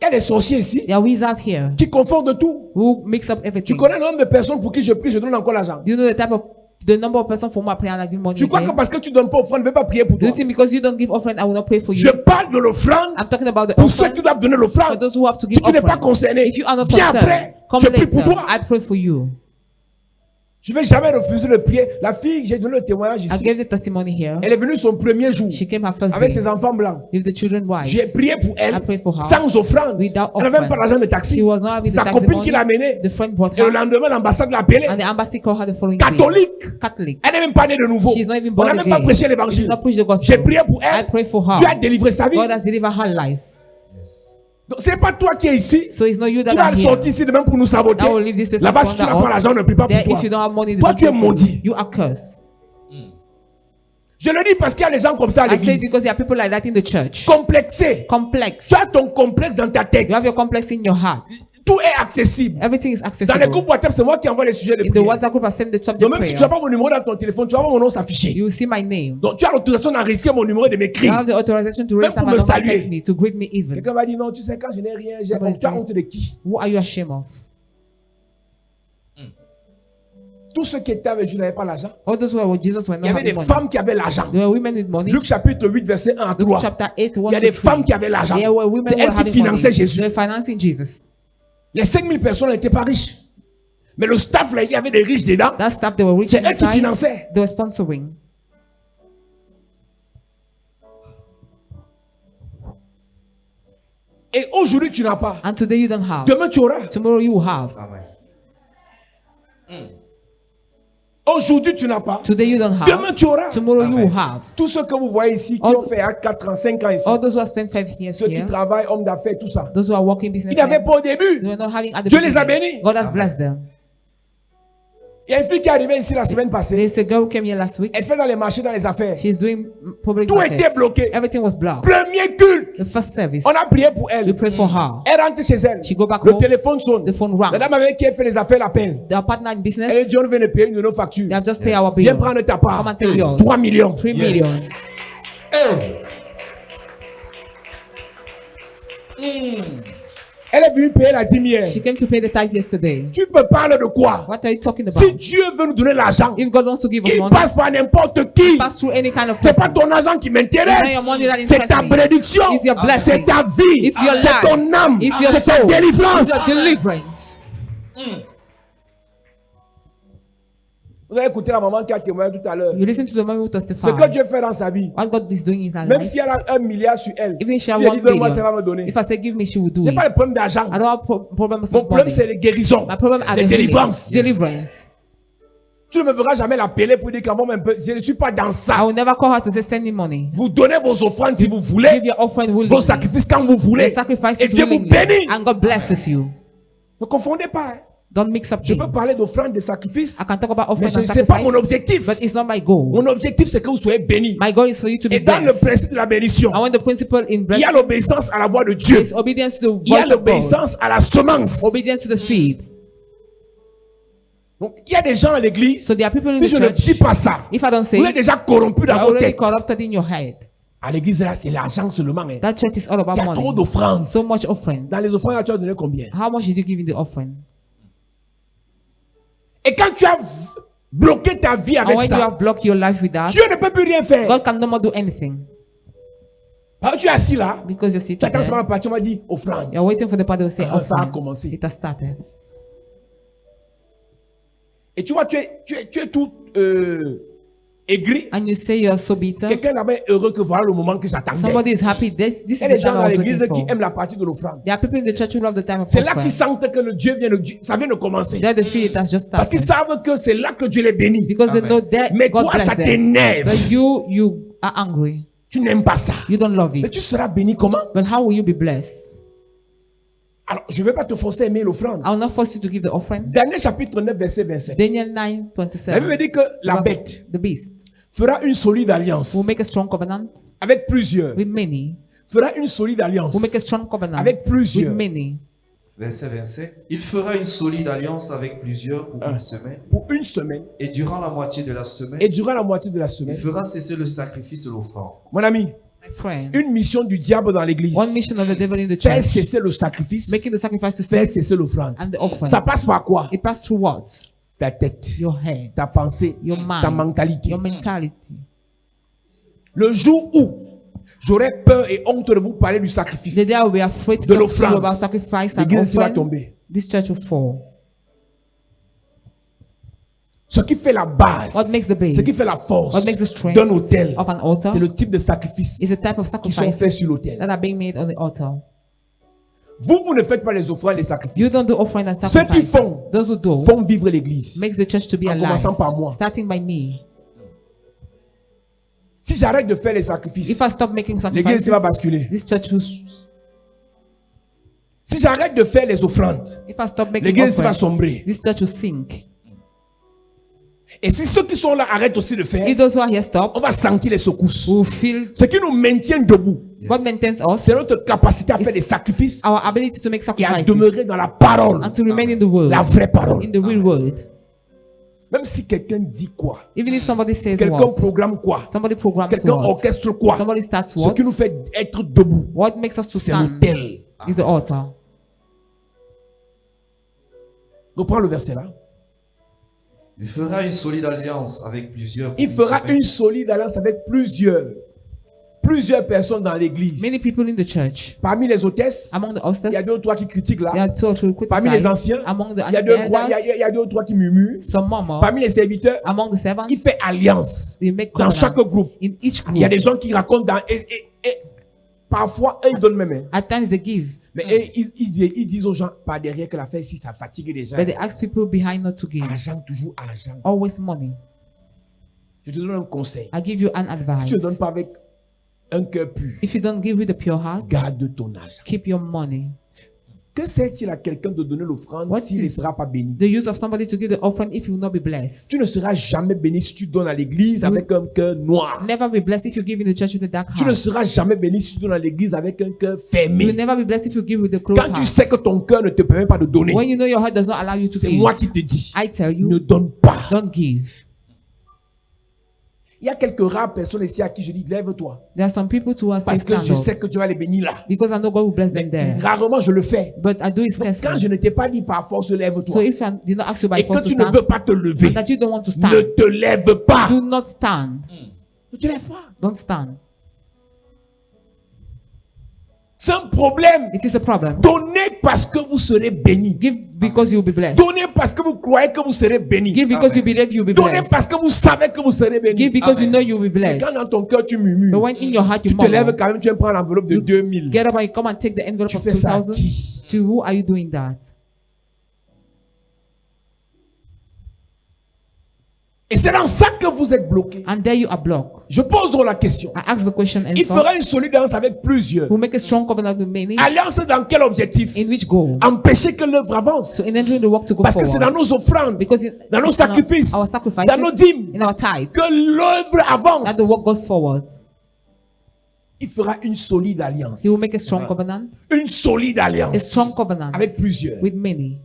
Il y a des sorciers ici
There are wizards here
qui confondent de tout.
who mix up
Tu
everything.
connais le nombre de personnes pour qui je prie, je donne encore l'argent.
Do you know the number of persons for whom I pray and I give money?
Tu crois que
again?
parce que tu donnes pas offrande, ne vais pas prier pour
Do
toi.
you think because you don't give offering, I will not pray for
Je
you?
parle de l'offrande
I'm talking about the
pour ceux qui
offering
doivent donner
for
l'offrande.
those who have to
Si
give
tu n'es pas
offering.
concerné,
If you are not
viens
concerned,
après,
come
je prie pour
later.
toi.
I pray for you.
Je ne vais jamais refuser de prier. La fille, j'ai donné le témoignage
I
ici.
gave the testimony here.
Elle est venue son premier jour
She came her first
avec
day
ses enfants blancs.
with the children wives.
J'ai prié pour elle
I prayed for her
sans offrande.
without
Elle n'avait même
offering.
pas l'argent de taxi.
She was not having the
Sa
taxi
copine qui l'a
money.
menée.
The friend brought
Et le
her,
lendemain, l'ambassade l'a appelée.
and the embassy called her the following day.
Catholique.
Catholic.
Elle n'est même pas née de nouveau.
She's not even
On
born
n'a même pas
again.
prêché
She did
l'évangile.
not preach the gospel.
J'ai prié pour
I
elle.
pray for her.
Dieu a délivré sa vie.
God has delivered her life.
Donc, c'est pas toi qui es ici.
So it's not you
Tu
that
vas
are here.
sortir ici demain pour nous saboter.
That will leave this place
Là-bas,
and
si tu n'as
squander
pas
us.
l'argent, on ne prie pas
There,
pour
if you
toi.
don't have money, they
Toi,
don't
tu es
pray for
maudit.
you. You are cursed.
Je le dis parce qu'il y a des gens comme ça à
I say it
l'église.
because there are people like that in the church.
Complexés.
Complex.
Tu as ton complexe dans ta tête.
You have your complex in your heart.
Tout est accessible.
Everything is
Dans les
accessible.
groupes WhatsApp, c'est moi qui envoie les sujets de
In the
prière.
WhatsApp group, I send the subject
Donc même si tu n'as
prayer.
pas mon numéro dans ton téléphone, tu vas voir mon nom s'afficher.
You will see my name.
Donc tu as l'autorisation d'enregistrer mon numéro et de
You
m'écrire.
have the authorization to
Même
raise
pour
time
me
and
saluer.
text me, to greet me even.
Quelqu'un va dire non, tu sais quand je n'ai rien, j'ai
Somebody
honte. Tu as
say-
honte de qui?
Who are you ashamed of?
Tous ceux qui étaient avec Dieu n'avaient pas l'argent.
All those who were with Jesus were
Il y
not
avait des
having money.
femmes qui avaient l'argent.
There were women with money.
Luc chapitre 8, verset 1 à
Luke
3.
chapter 8, 1
Il y a
to
des
3.
femmes qui avaient l'argent.
There were women
C'est
who were
elles qui
having
finançaient
money.
Jésus.
They were financing Jesus.
Les 5000 personnes n'étaient pas riches. Mais le staff, là, il y avait des riches dedans.
That staff, they were rich
C'est elles qui
inside.
finançaient.
They were sponsoring.
Et aujourd'hui, tu n'as pas.
And today you don't have.
Demain, tu auras.
Tomorrow you will have.
Amen.
Aujourd'hui, tu n'as pas.
Today you don't have.
Demain, tu auras.
Tomorrow you will
Amen.
have.
Tous ceux que vous voyez ici, qui
All-
ont fait 4 ans, 5 ans ici,
All those who have spent 5 years
ceux qui
here,
travaillent, hommes d'affaires, tout ça,
those who are working
ils
business,
n'avaient
they
pas au début.
were not having at the
Dieu les a
beginning.
bénis.
God has blessed them.
Il y a une fille qui est arrivée ici la semaine passée.
There's a girl who came here last week.
Elle fait dans les marchés, dans les affaires.
She's doing public
Tout était
markets.
bloqué.
Everything was blocked.
Premier culte.
The first service,
On a prié pour
we
elle.
prayed for her.
Elle rentre chez elle.
She go back
Le
home.
téléphone sonne.
The phone
La
rang.
dame avec qui elle fait les affaires l'appelle.
Their partner in
Elle
business,
dit on vient de payer une de nos factures.
they have just paid our
Viens
bill.
prendre ta
Come
part.
and take yours.
3 millions.
3
Yes.
million.
Elle est venue payer la dîme hier.
She came to pay the tithes yesterday.
Tu me parles de quoi?
What are you talking about?
Si Dieu veut nous donner l'argent,
If God wants to give us
il
money,
passe par n'importe qui.
pass through any kind of
C'est pas
person.
ton argent qui
It's not
m'intéresse.
your money that
C'est
interests
ta
me.
bénédiction.
It's your blessing.
C'est ta vie.
It's your
C'est
life.
ton âme.
It's your
C'est ta
soul.
délivrance.
It's your deliverance.
Vous avez écouté la maman qui a témoigné tout à l'heure.
You listen to the man who
Ce que
testified.
Dieu fait dans sa vie.
What God is doing in her
Même
life.
si elle a 1 milliard sur elle.
Even if she
Si
has
elle
1
dit donne-moi, ça
billion,
va me donner.
if I say give me, she will do
J'ai
it.
pas de problème d'argent.
I don't have problem with
Mon
some
problème
money.
c'est les guérisons.
My problem are
Les
the
délivrances.
deliverance.
Tu ne me verras jamais l'appeler pour dire qu'avant un peu. Je ne suis pas dans
I
ça.
will never call her to say send me money.
Vous donnez vos offrandes si vous voulez.
Give your offering
Vos
willingly.
sacrifices quand vous voulez.
The sacrifices
Et Dieu vous
willingly.
bénit.
And God blesses you.
Ne confondez pas. Hein.
Don't mix up
Je
things.
peux parler d'offrande, de sacrifices.
I can talk about
Mais
offering
ce
and
n'est pas mon
sacrifice,
objectif.
but it's not my goal.
Mon objectif, c'est que vous soyez bénis.
My goal is for you to be
Et dans le
blessed.
principe de la bénédiction,
I want the principle in
il y a
blessing
l'obéissance à la voix de Dieu.
is obedience to the
Il y a
voice of God.
l'obéissance à la semence.
Obedience to the seed.
Donc, il y a des gens à l'église.
So there are people in
Si
the
je ne
church.
dis pas ça,
If I don't say
vous êtes
it,
déjà corrompu
you're
dans vos
already
têtes.
corrupted in your head.
À l'église, là, c'est l'argent seulement. Hein.
That church is all about
Il y a trop
money.
d'offrandes.
So much offering.
Dans les offrandes, là, tu as donné combien?
How much did you give in the offering?
Et quand tu as bloqué ta vie
And
avec
when you
ça,
have blocked your life with that,
Dieu ne peut plus rien faire.
God can no more do anything.
Parce que tu es assis là,
Because you're
tu
sitting
attends seulement
there.
la partie, on va dire offrande.
You're waiting for the part that will say
Ah, ça a
offering.
commencé.
It has started.
Et tu vois, tu es tout aigri.
And you say you're so bitter.
Quelqu'un là-bas est heureux que voilà le moment que j'attendais.
Somebody is happy. This
Il
is
y a des
the
gens
time
dans
I was
l'église
waiting
qui
for.
aiment la partie de l'offrande.
There are people in the church who love the time of
C'est là qu'ils
offering.
sentent que le Dieu vient ça vient de commencer.
There they feel it has just
Parce qu'ils
started.
savent que c'est là que Dieu les bénit.
Because they
Amen.
know that
Mais
God
toi,
bless
ça
them.
t'énerve.
But you are angry.
Tu n'aimes pas ça.
You don't love
Mais
it.
tu seras béni comment?
But how will you be blessed?
Alors, je ne vais pas te forcer à aimer l'offrande.
I will not force you to give the offering.
Daniel chapitre 9, verset 27.
Daniel
La
9:27.
Bible dit que la bête
The beast
fera une solide alliance
will make a strong covenant
avec plusieurs.
with many.
Fera une solide alliance
Will make a strong covenant
avec plusieurs.
with many.
Verset 27. Il fera une solide alliance avec plusieurs pour une semaine.
pour une semaine.
Et durant la moitié de la semaine,
Et durant la moitié de la
il
semaine,
fera cesser le sacrifice et l'offrande.
mon ami,
My friend,
une mission du diable dans l'église,
one mission of the devil in the
faire
church,
cesser le sacrifice,
making the sacrifice to
faire
sin
cesser l'offrande.
and the offering.
Ça passe par quoi?
It passes through what?
Ta tête,
Your head,
ta pensée,
your
ta
mind,
mentalité.
your mentality.
Le jour où j'aurai peur et honte de vous parler du
The
sacrifice,
day I will be afraid to
de
talk to you
l'offrande,
about sacrifice and
l'église va
offering,
tomber.
this church will fall.
Ce qui fait la base,
What makes the base?
ce qui fait la force
What makes the strength
d'un autel,
of an altar
c'est le type de sacrifice
is a type of
qui sont
sacrifice
faits sur l'autel.
that are being made on the altar.
Vous ne faites pas les offrandes et les
You
sacrifices.
don't do offering and
Ceux qui
sacrifice.
font,
Those who do
font vivre l'église.
makes the church to be
En
alive.
commençant par moi.
Starting by me.
Si j'arrête de faire les sacrifices,
If I stop making
l'église
sacrifices,
va basculer.
this church will.
Si j'arrête de faire les offrandes,
If I stop making
l'église va
offerings,
sombrer.
this church will sink.
Et si ceux qui sont là arrêtent aussi de faire,
If those who are here stop,
on va sentir les secousses.
we will feel
Ce qui nous maintient debout,
what maintains us,
c'est notre capacité à faire des sacrifices
our ability to make
et à
sacrifices
demeurer dans la parole,
and to remain in the word,
la vraie parole.
in the real word.
Même si quelqu'un dit quoi,
Even if somebody says
quelqu'un
what,
programme quoi,
somebody programs
quelqu'un
what,
orchestre quoi,
somebody starts
ce
what,
qui nous fait être debout,
what makes us to
c'est
stand
l'autel.
is the altar.
Reprends le verset là.
Il fera une solide alliance avec plusieurs. pour
Il fera
semaine.
une solide alliance avec plusieurs personnes dans l'église.
Many people in the church,
Parmi les hôtesses,
among the
il y a
hostess,
2 ou 3 qui critiquent
there
là.
are two or three
Parmi les
criticize.
anciens,
Among the
il y a 2
elders,
ou 3 qui murmurent.
some murmur.
Parmi les serviteurs,
Among the servants,
il fait alliance.
they make
Dans chaque
covenants.
groupe,
In each
il y a
group,
des gens qui racontent et parfois, eux, ils donnent même. Hein.
at times they give,
Mais eux, ils disent aux gens par derrière que la fête ici, ça fatigue les gens.
but they ask people behind not to give.
Argent, toujours argent.
Always money.
Je te donne un conseil.
I give you an
Si
advice.
tu ne donnes pas avec un cœur pur,
If you don't give with a pure heart,
garde ton argent.
keep your money.
Que sert-il à quelqu'un de donner l'offrande
What
s'il
is-
ne sera pas béni?
The use of somebody to give the offering if you will not be blessed.
Tu ne seras jamais béni si tu donnes à l'église avec un cœur noir.
Never be blessed if you give in the church with a dark
Tu ne
heart.
seras jamais béni si tu donnes à l'église avec un cœur
You will
fermé.
never be blessed if you give with a closed
Quand tu
heart.
sais que ton cœur ne te permet pas de donner,
When you know your heart does not allow you to
c'est
give,
moi qui te dis,
I tell
ne
you,
donne pas.
don't give.
Il y a quelques rares personnes ici à qui je dis, lève-toi.
There are some people who are
Parce
saying
que
stand
je
up.
sais que tu vas les bénir là.
Because I know God will bless them
Mais
there.
rarement je le fais.
But I do it
Donc, quand
scarcely.
je ne t'ai pas dit par force,
So
lève-toi.
if I did not ask you by
Et que
force to
tu ne
stand,
veux pas te lever,
and that you don't want to
ne
stand,
te lève pas.
do not stand.
Ne te lève pas.
Don't stand.
C'est un problème.
It is a problem.
Donnez parce que vous serez bénis.
Give because you will be blessed.
Donnez parce que vous croyez que vous serez bénis.
Give because
Amen.
you believe you will be
Donnez
blessed.
parce que vous savez que vous serez bénis.
Give because you
Amen.
know you will be
Mais
blessed.
quand dans ton cœur tu
But
murmures,
when in your heart you
tu te lèves
murmur,
quand même, tu viens prendre l'enveloppe de 2000.
get up and you come and take the envelope
Tu
of
fais ça à
2,000.
qui?
To who are you doing that?
Et c'est dans ça que vous êtes bloqué.
And there you are blocked.
Je pose donc la question.
I ask the question and
Il
so,
fera une solide alliance avec plusieurs.
who make a strong covenant with many,
Alliance dans quel objectif?
in which goal?
Empêcher que l'œuvre avance.
So in entering the work to go
Parce que c'est dans
forward.
nos offrandes,
Because
dans nos
it's in
sacrifices,
our sacrifices,
dans nos dîmes,
in our tithes,
que l'œuvre
that
avance.
the work goes forward.
Il fera une solide alliance.
He will make a strong covenant,
Une solide
a
alliance
strong covenant
avec plusieurs.
with many.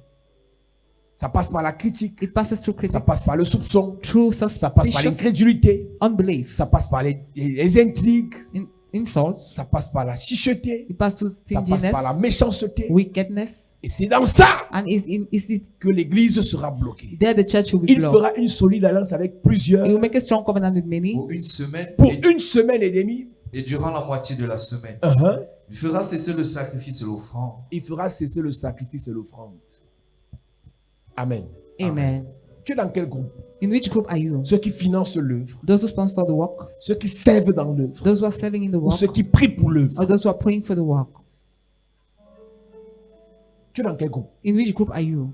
Ça passe par la critique,
It passes through
ça
criticism,
passe par le soupçon,
through
ça passe par
suspicious
l'incrédulité,
unbelief,
ça passe par les intrigues,
insults.
ça passe par la chicheté,
It passes through
ça passe
stinginess,
par la méchanceté.
wickedness,
Et c'est dans ça
and is it
que l'église sera bloquée.
there the church will be
Il
blocked.
fera une solide alliance avec plusieurs
He will make a strong covenant with many
Pour une semaine
pour
et,
une semaine et demie.
et durant la moitié de la semaine. Il fera cesser le sacrifice et l'offrande.
Il fera cesser le sacrifice et l'offrande. Amen.
Amen.
Tu es dans quel groupe?
In which group are you?
Ceux qui financent l'œuvre,
Those who sponsor the work,
ceux qui servent dans l'œuvre,
those who are serving in the
ou
work,
ceux qui prient pour l'œuvre.
or those who are praying for the work?
Tu es dans quel groupe?
In which group are you?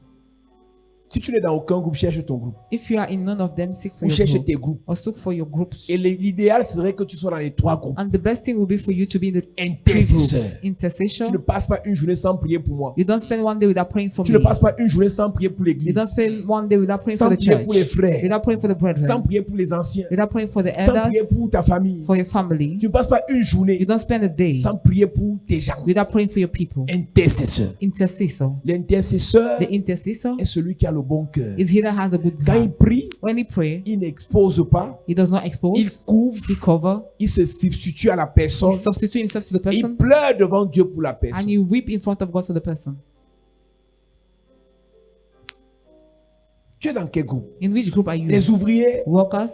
Si tu n'es dans aucun groupe, cherche ton groupe.
If you are in none of them, seek for
Ou
your
cherche
group,
tes groupes.
or look for your groups.
Et l'idéal serait que tu sois dans les trois groupes.
And the best thing will be for you to be in the three
Intercesseur.
groups. Intercession.
Tu ne passes pas une journée sans prier pour moi.
You don't spend one day without praying for
Tu
me.
ne passes pas une journée sans prier pour
You
l'église.
don't spend one day without praying
Sans
for the
prier pour les
church.
frères.
Without praying for the
Sans
brethren.
prier pour les anciens.
Without praying for the
Sans prier
elders.
pour ta famille.
For your family.
Tu ne passes pas une
You
journée
don't spend a day
sans prier pour tes gens.
without praying for your people.
Intercesseur.
Intercessor.
L'intercesseur
The intercessor
est celui qui a le bon cœur.
is he that has a good
Quand il
heart.
prie,
When he pray,
il n'expose pas,
he does not
il
expose,
couvre,
he cover,
il se substitue à la
he
personne,
substitute himself to the
il
person,
pleure devant Dieu pour la
and
personne.
you weep in front of God for the person.
Tu es dans quel groupe?
In which group are you?
Les ouvriers,
Workers.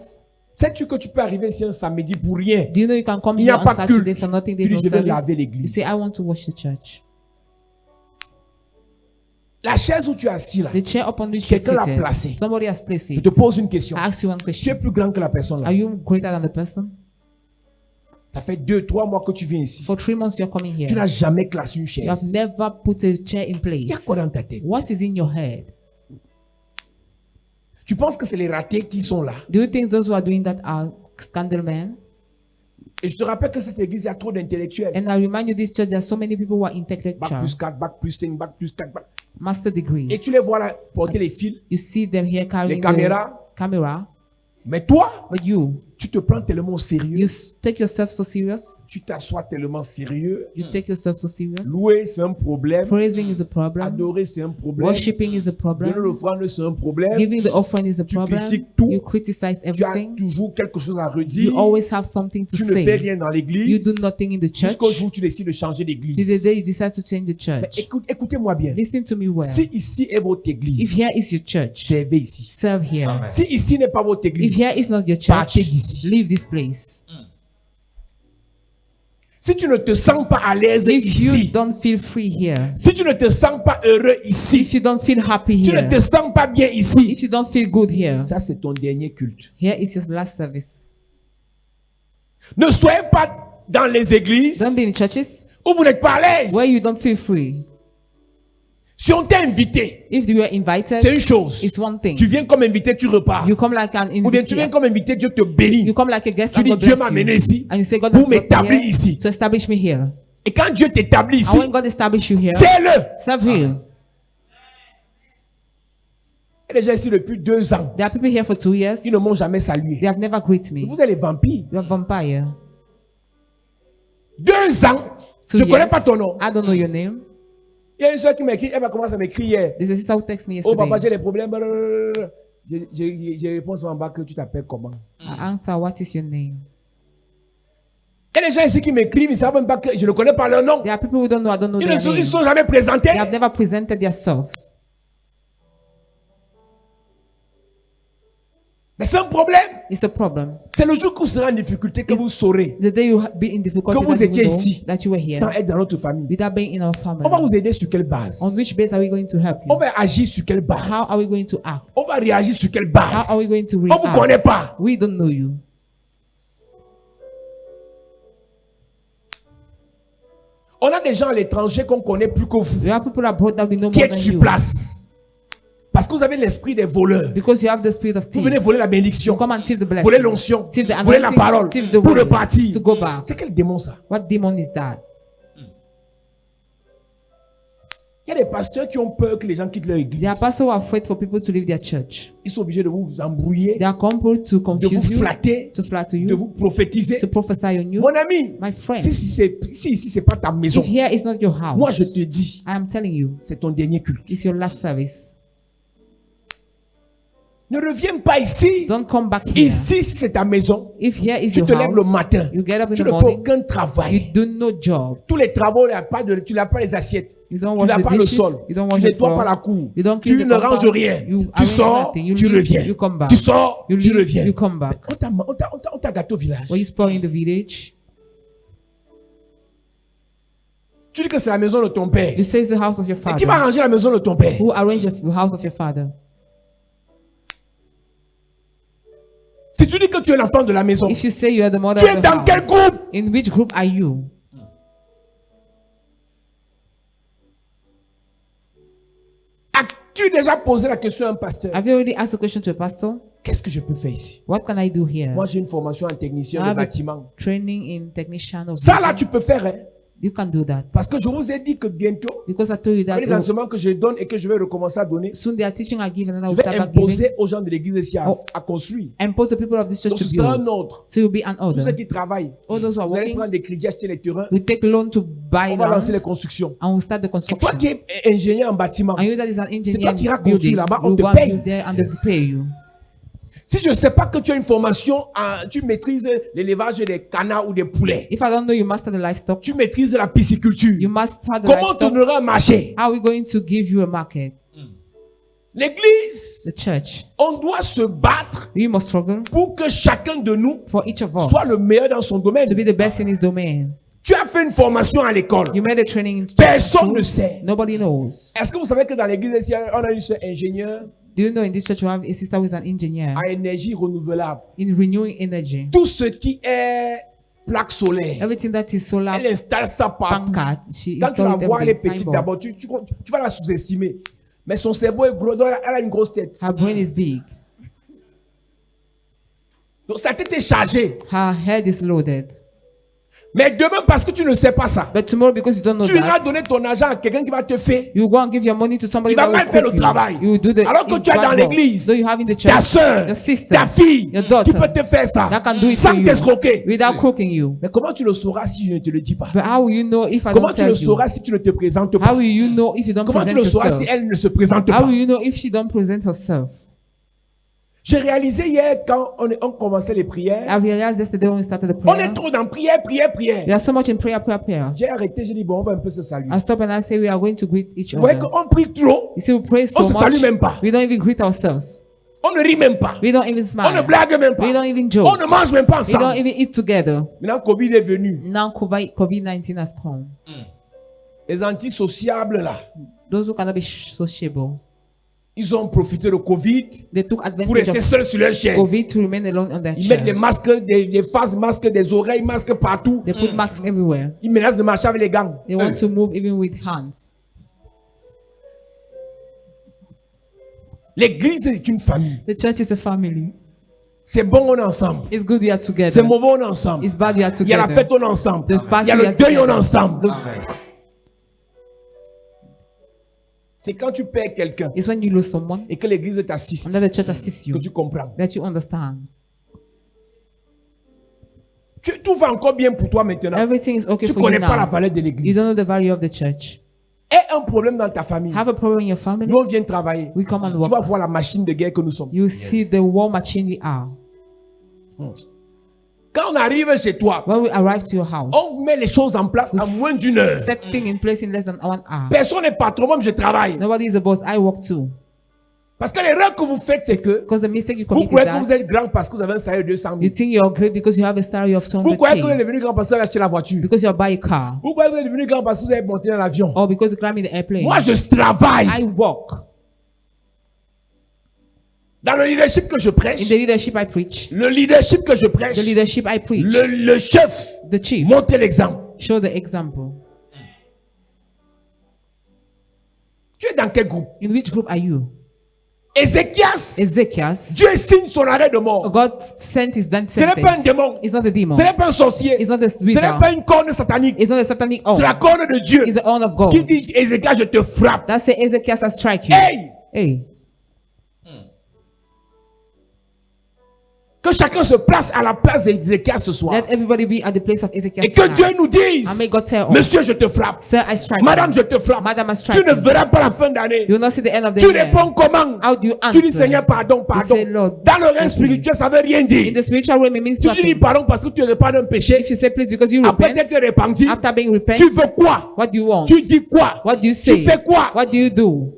sais-tu que tu peux arriver ici un samedi pour rien?
Do you know you can come
Il n'y
here
a
on
pas
Saturday
culte.
for nothing?
Tu
There's
dis,
no
je vais laver
service. You
l'église.
say, I want to wash the church.
La chaise où tu es assis là,
The chair upon which you're
quelqu'un l'a
seated,
placée.
somebody has placed
Je
it.
te pose une question.
I ask you one
Tu es
question.
plus grand que la personne là.
Are you greater than the person?
Ça fait 2-3 mois que tu viens ici.
For 3 months you're coming
Tu
here.
n'as jamais classé une
You have
chaise.
never put a chair in
Il y a
place.
quoi dans ta tête?
What is in your head?
Tu penses que c'est les ratés qui sont là?
Do you think those who are doing that are scandal men?
Et je te rappelle que cette église, il y a trop d'intellectuels.
And I remind you, this church, there are so many people who are
Bac
intellectual,
plus 4, bac plus 5, bac plus 4, bac.
master
Et
degrees.
tu les vois là porter les fils,
You see them here
les
carrying the
caméras.
camera,
Mais toi,
but you
tu te prends tellement au sérieux.
take yourself so serious.
Tu t'assois tellement sérieux.
You take yourself so serious.
Louer, c'est un problème.
Praising is a problem.
Adorer, c'est un problème.
Worshipping is a
Donner
problem.
l'offrande, c'est un problème.
Giving the offering is a
Tu
problem.
critiques tout.
You criticize
Tu as
everything.
toujours quelque chose à redire.
You always have something to
Tu ne fais
say.
rien dans
You
l'église.
do nothing in the church.
Jusqu'au jour où tu décides de changer d'église.
Till the day you decide to change the
Mais
church.
écoutez-moi bien.
Listen to me well.
Si ici est votre
If
église,
here is your church,
servez ici.
serve here.
Amen.
Si ici n'est pas votre
If
église,
here is not your church,
partez d'ici.
leave this place.
Si tu ne te sens pas à l'aise
If you
ici,
don't feel free here,
si tu ne te sens pas heureux ici,
if you don't feel happy
tu ne
here,
te sens pas bien ici,
if you don't feel good here,
ça c'est ton dernier culte.
here is your last service.
Ne soyez pas dans les églises
Don't be in churches
où vous n'êtes pas à l'aise.
where you don't feel free.
Si on t'a invité,
If you were invited,
c'est une chose.
it's one thing.
Tu viens comme invité, tu repars.
You come like an
Ou bien tu viens
invité.
comme invité, Dieu te bénit.
You come like a guest
Tu
and
dis,
God
Dieu
bless
m'a amené
you.
ici
And you say, God
pour
has brought me
m'établir
here
ici.
to establish me here.
Et quand Dieu t'établit ici,
And when God establish you here,
c'est le.
serve here.
Il est déjà ici depuis 2 ans.
There are people here for 2 years.
Ils ne m'ont jamais salué.
They have never greeted me.
Vous êtes les vampires.
You are vampire.
2 ans.
2
Je ne connais
years.
pas ton nom.
I don't know your name.
Il y a une soeur qui m'a écrit, elle va commencer à m'écrire hier.
There's a sister who texted me
Oh papa,
yesterday.
j'ai des problèmes. Blablabla. Je réponds en bas que tu t'appelles comment.
I answer, what is your name?
Il y a des gens ici qui m'écrivent, ils ne savent même pas que je ne connais pas leur nom.
There are people who don't know, I don't know
Ils
their
ne
name.
sont jamais présentés.
They have never presented themselves.
Mais c'est un problème.
It's a problem.
C'est le jour que vous serez en difficulté que vous saurez
The day you be in difficulty,
que vous
that you
étiez
know
ici
that you were here,
sans être dans notre famille.
without being in our family.
On va vous aider sur quelle base?
On which base are we going to help you?
On va agir sur quelle base?
How are we going to act?
On va réagir sur quelle base?
How are we going to
On ne
react?
vous connaît pas.
We don't know you.
On a des gens à l'étranger qu'on connaît plus que vous,
There are people abroad that we know
qui
more
êtes
than
sur
you.
place. Parce que vous avez l'esprit des voleurs.
Because you have the spirit of
Vous
thief.
venez voler la bénédiction,
You come and thief the blessing.
voler l'onction,
Thief the
voler la
anointing,
parole
thief the
pour
word,
repartir.
to go back.
C'est quel démon ça?
What demon is that?
Il y a des pasteurs qui ont peur que les gens quittent leur église.
There are pastors who are afraid for people to leave their church.
Ils sont obligés de vous embrouiller,
They are compelled to
de
confuse
vous
you,
flatter,
to flatter
de
you,
vous prophétiser.
to prophesy on you.
Mon ami,
My friend,
si ici c'est pas ta maison,
if here is not your house,
moi je te dis,
I am telling you,
c'est ton dernier culte.
it's your last service.
Ne reviens pas ici.
Don't come back here.
Ici, si c'est ta maison.
If here is
Tu
your
te lèves le
house,
matin.
you get up in
Tu
the
ne fais
morning,
aucun
you
travail.
do no job.
Tous les travaux, tu n'as pas les assiettes.
You don't
Tu
wash
n'as
the
pas le
dishes,
sol.
you don't
Tu
wash the
nettoies
floor,
pas la cour.
you don't
Tu
clean the
ne ranges
compound,
rien.
you
Tu
arrange
sors,
nothing, you
tu
leave,
reviens.
you come back.
Tu sors,
You
tu
leave,
reviens.
you come back.
On t'a gâté au village.
Were you spoiling the village?
Tu dis que c'est la maison de ton père.
You say it's the house of your
Et qui va
father.
ranger la maison de ton père?
Who arranged the house of your father?
Si tu dis que tu es l'enfant de la maison,
If you say you are the mother
tu
of
es
the
dans quel
house,
groupe?
in which group are you?
As-tu déjà posé la question à un pasteur?
Have you already asked a question to a pastor?
Qu'est-ce que je peux faire ici?
What can I do here?
Moi, j'ai une formation en technicien
I
de
have a
bâtiment.
training in technician of
Ça, là,
building.
tu peux faire. Hein?
You can do that.
Parce que je vous ai dit que bientôt,
Because I told you that
avec les enseignements que je donne et que je vais recommencer à donner,
soon they are teaching I give and then I
je
will
vais
start back giving.
imposer aux gens de l'église ici à,
Oh.
à construire.
Impose the people of this church
Donc,
to
ce sera
build.
un autre.
So you'll be an
Tous ceux
order.
qui travaillent,
All those who are
vous allez
working,
prendre des crédits, acheter les terrains.
we take loan to buy
On va lancer
land
les constructions.
and we'll start the
Et toi
construction.
qui es ingénieur en bâtiment,
And you that is an
toi
engineer
qui iras
building,
construire là-bas, on
you
te
go and
paye.
build there and they will pay you.
si je ne sais pas que tu as une formation, tu maîtrises l'élevage des canards ou des poulets,
If I don't know you master the livestock,
tu maîtrises la pisciculture,
you master the
comment
livestock,
tournera un marché?
how are we going to give you a market?
L'église,
The church.
on doit se battre
You must struggle
pour que chacun de nous
for each of us
soit le meilleur dans son domaine.
to be the best in his domain.
Tu as fait une formation à l'école.
You made a training in
Personne
school.
ne sait.
Nobody knows.
Est-ce que vous savez que dans l'église ici, on a une seule ingénieure
Do you know in this church you have a sister who is an engineer
à énergie renouvelable?
in renewing energy?
Tout ce qui est plaque solaire,
Everything that is solar
elle installe ça partout.
pancart, she
Quand tu la
installed
vois, elle est
everything.
petite
Signboard.
d'abord, tu vas la sous-estimer. Mais son cerveau est gros, donc elle a une grosse tête.
Her brain is big.
Donc sa tête est chargée.
Her head is loaded.
Mais demain, parce que tu ne sais pas ça,
But tomorrow, because you don't know
tu iras
that,
donner ton argent à quelqu'un qui va te faire.
you go and give your money to somebody
Il va
that
mal
will
faire
cook
le travail.
you. You will do the
Alors que tu es
bad
dans
work.
l'église,
So you have in the
ta
church,
soeur,
your sister,
ta fille,
your daughter,
qui peut te faire ça
that can do it
sans
for you
t'escroquer.
without cooking you.
Mais comment tu le sauras si je ne te le dis pas?
But how will you know if I
Comment
don't
tu le
tell you?
sauras si tu ne te présentes
How
pas?
will you know if you don't
Comment tu
present
le sauras
yourself?
si elle ne se présente
How
pas?
will you know if she don't present herself?
J'ai réalisé hier quand on commençait les prières,
I realized yesterday when we started the
on
prayer,
est trop dans prière.
we are so much in prayer.
J'ai arrêté, j'ai dit bon, on va un peu se saluer.
I stop and I say we are going to greet each
Vous voyez
other.
qu'on prie trop,
You see, we pray
on
so
se salue même
much,
pas.
we don't even greet ourselves.
On ne rit même pas.
We don't even
On ne
smile.
blague même
We don't
pas.
even
On
joke.
ne mange même pas
We don't
ensemble.
even eat together.
Maintenant, Covid est venu.
Now COVID-19 has come.
Les antisociables là,
Those who cannot be sociable,
ils ont profité de Covid
they took
pour
advantage
rester
of
seuls sur leur chaise.
COVID to remain alone on their
Ils mettent les
chair.
masques, des faces masques, des oreilles masques partout.
They put masks everywhere.
Ils menacent de marcher avec les gants.
They want to move even with hands.
L'église est une famille.
The church is a family.
C'est bon, on est ensemble.
It's good we are
C'est
together.
mauvais, on est ensemble.
It's bad we are
Il y a la
together.
fête, on est ensemble.
The party
Il y a
we
le
are
deuil, on est
together.
ensemble.
Amen.
C'est quand tu perds quelqu'un
It's when you lose someone
et que l'église t'assiste
and then the church assists you
que tu comprends.
that you understand.
Tout va encore bien pour toi maintenant.
Everything is okay
Tu ne
for you
connais pas la
now.
valeur de
You
l'église.
don't know the value of the church.
Aie un problème dans ta famille.
Have a problem in your family.
Nous, on vient travailler.
We come and
Tu vas
work.
voir la machine de guerre que nous sommes.
You see the war machine we are.
Quand on arrive chez toi,
When we arrive to your house,
on met les choses en place en moins d'une heure.
set thing in place in less than 1 hour.
Personne n'est patron, moi je travaille.
Nobody is a boss. I work too.
Parce que l'erreur que vous faites, c'est que
Because the mistake you
vous
commit is
croyez que vous
that
êtes grand parce que vous avez un salaire de 200 000.
you think you're great because you have a salary of
Vous croyez que vous êtes
200K.
devenu grand parce que vous avez acheté la voiture.
Because you buy a car.
Vous croyez que vous êtes devenu grand parce que vous avez monté dans l'avion.
Or because you climb in the airplane.
Moi, je travaille.
I walk.
Dans le leadership que je
In
prêche,
the leadership I preach.
le leadership que je prêche,
The leadership I preach.
le chef
The chief.
montre l'exemple.
Show the example.
Tu es dans quel groupe?
In which group are you?
Ézéchias,
Ezekiel.
Dieu signe son arrêt de mort.
God sent his death
Ce n'est pas un
sentence.
démon.
It's not a demon.
Ce n'est pas un sorcier.
It's not a
Ce n'est
wizard.
pas une corne satanique.
It's not a satanic
C'est la
oath.
corne de Dieu
It's the oath of God.
qui dit Ézéchias, je te frappe.
That's the Ezekiel that strike you.
Hey!
Hey.
Que chacun se place à la place d'Ézéchias ce soir.
Let everybody be at the place of Ezekiel.
Et que
tonight.
Dieu nous dise,
And may God tell us,
monsieur, je te frappe.
Sir, I strike
Madame,
you.
je te frappe.
Madam, I strike
Tu ne
you.
verras pas la fin d'année.
You will not see the end of the
Tu
year.
réponds comment?
How do you
Tu dis,
answer?
Seigneur, pardon, pardon.
say, Lord,
Dans le règne
forgive me.
spirituel, ça ne veut rien
In
dire.
the spiritual realm, it means
Tu dis
nothing.
pardon parce que tu répands un péché.
If you say please because you
Après
repent,
t'être repenti,
after being repent,
tu veux quoi?
what do you want?
Tu dis quoi?
What do you
Tu
say?
fais quoi?
What do you do?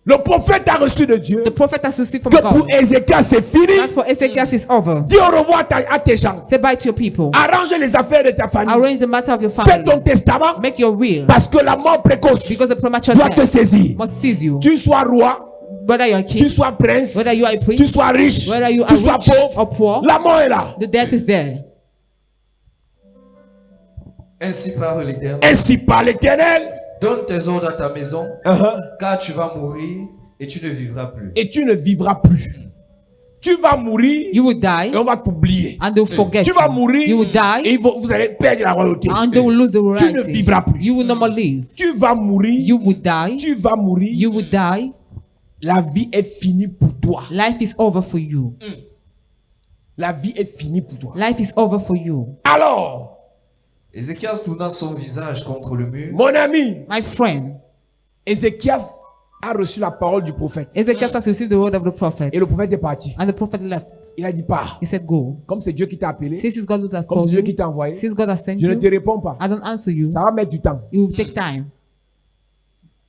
Le prophète a reçu de Dieu
The prophet has received from
que pour
God.
Ézéchias, c'est fini.
As for Ezekiel, it's over.
Dis au revoir à tes gens.
Say bye to your people.
Arrange les affaires de ta famille.
Arrange the matter of your
Fais ton
family.
testament
Make your will.
parce que la mort précoce
Because the premature
doit te
death
saisir.
must seize you.
Tu sois roi,
Whether you're a
tu
king,
sois prince,
whether you are a prince,
tu sois riche,
whether you
tu
are
sois
rich or
pauvre,
poor,
la mort est là.
the death is there.
Ainsi parle l'Éternel.
Ainsi par l'Éternel,
Donne tes ordres à ta maison, car tu vas mourir et tu ne vivras plus.
et tu ne vivras plus. Tu vas mourir
You will die
et on va t'oublier.
and they will forget
Tu vas mourir
you. You will die
et vous allez perdre la royauté.
and they will lose the
Tu ne
royalty.
vivras plus.
You will no more live.
Tu vas mourir.
You will die.
Tu vas mourir.
You will die.
La vie est finie pour toi.
Life is over for you.
La vie est finie pour toi.
Life is over for you.
Alors,
Ézéchias tourna son visage contre le mur.
mon ami,
My friend,
Ézéchias a reçu la parole du prophète.
Ezekiel has received the word of the prophet.
Et le prophète est parti.
And the prophet left.
Il a dit pas.
He said, go.
Comme c'est Dieu qui t'a appelé,
Since it's God who has
comme c'est
called
Dieu
you,
qui t'a envoyé,
since God has sent
je ne
you,
te réponds pas.
I don't answer you.
Ça va mettre du temps.
It will take time.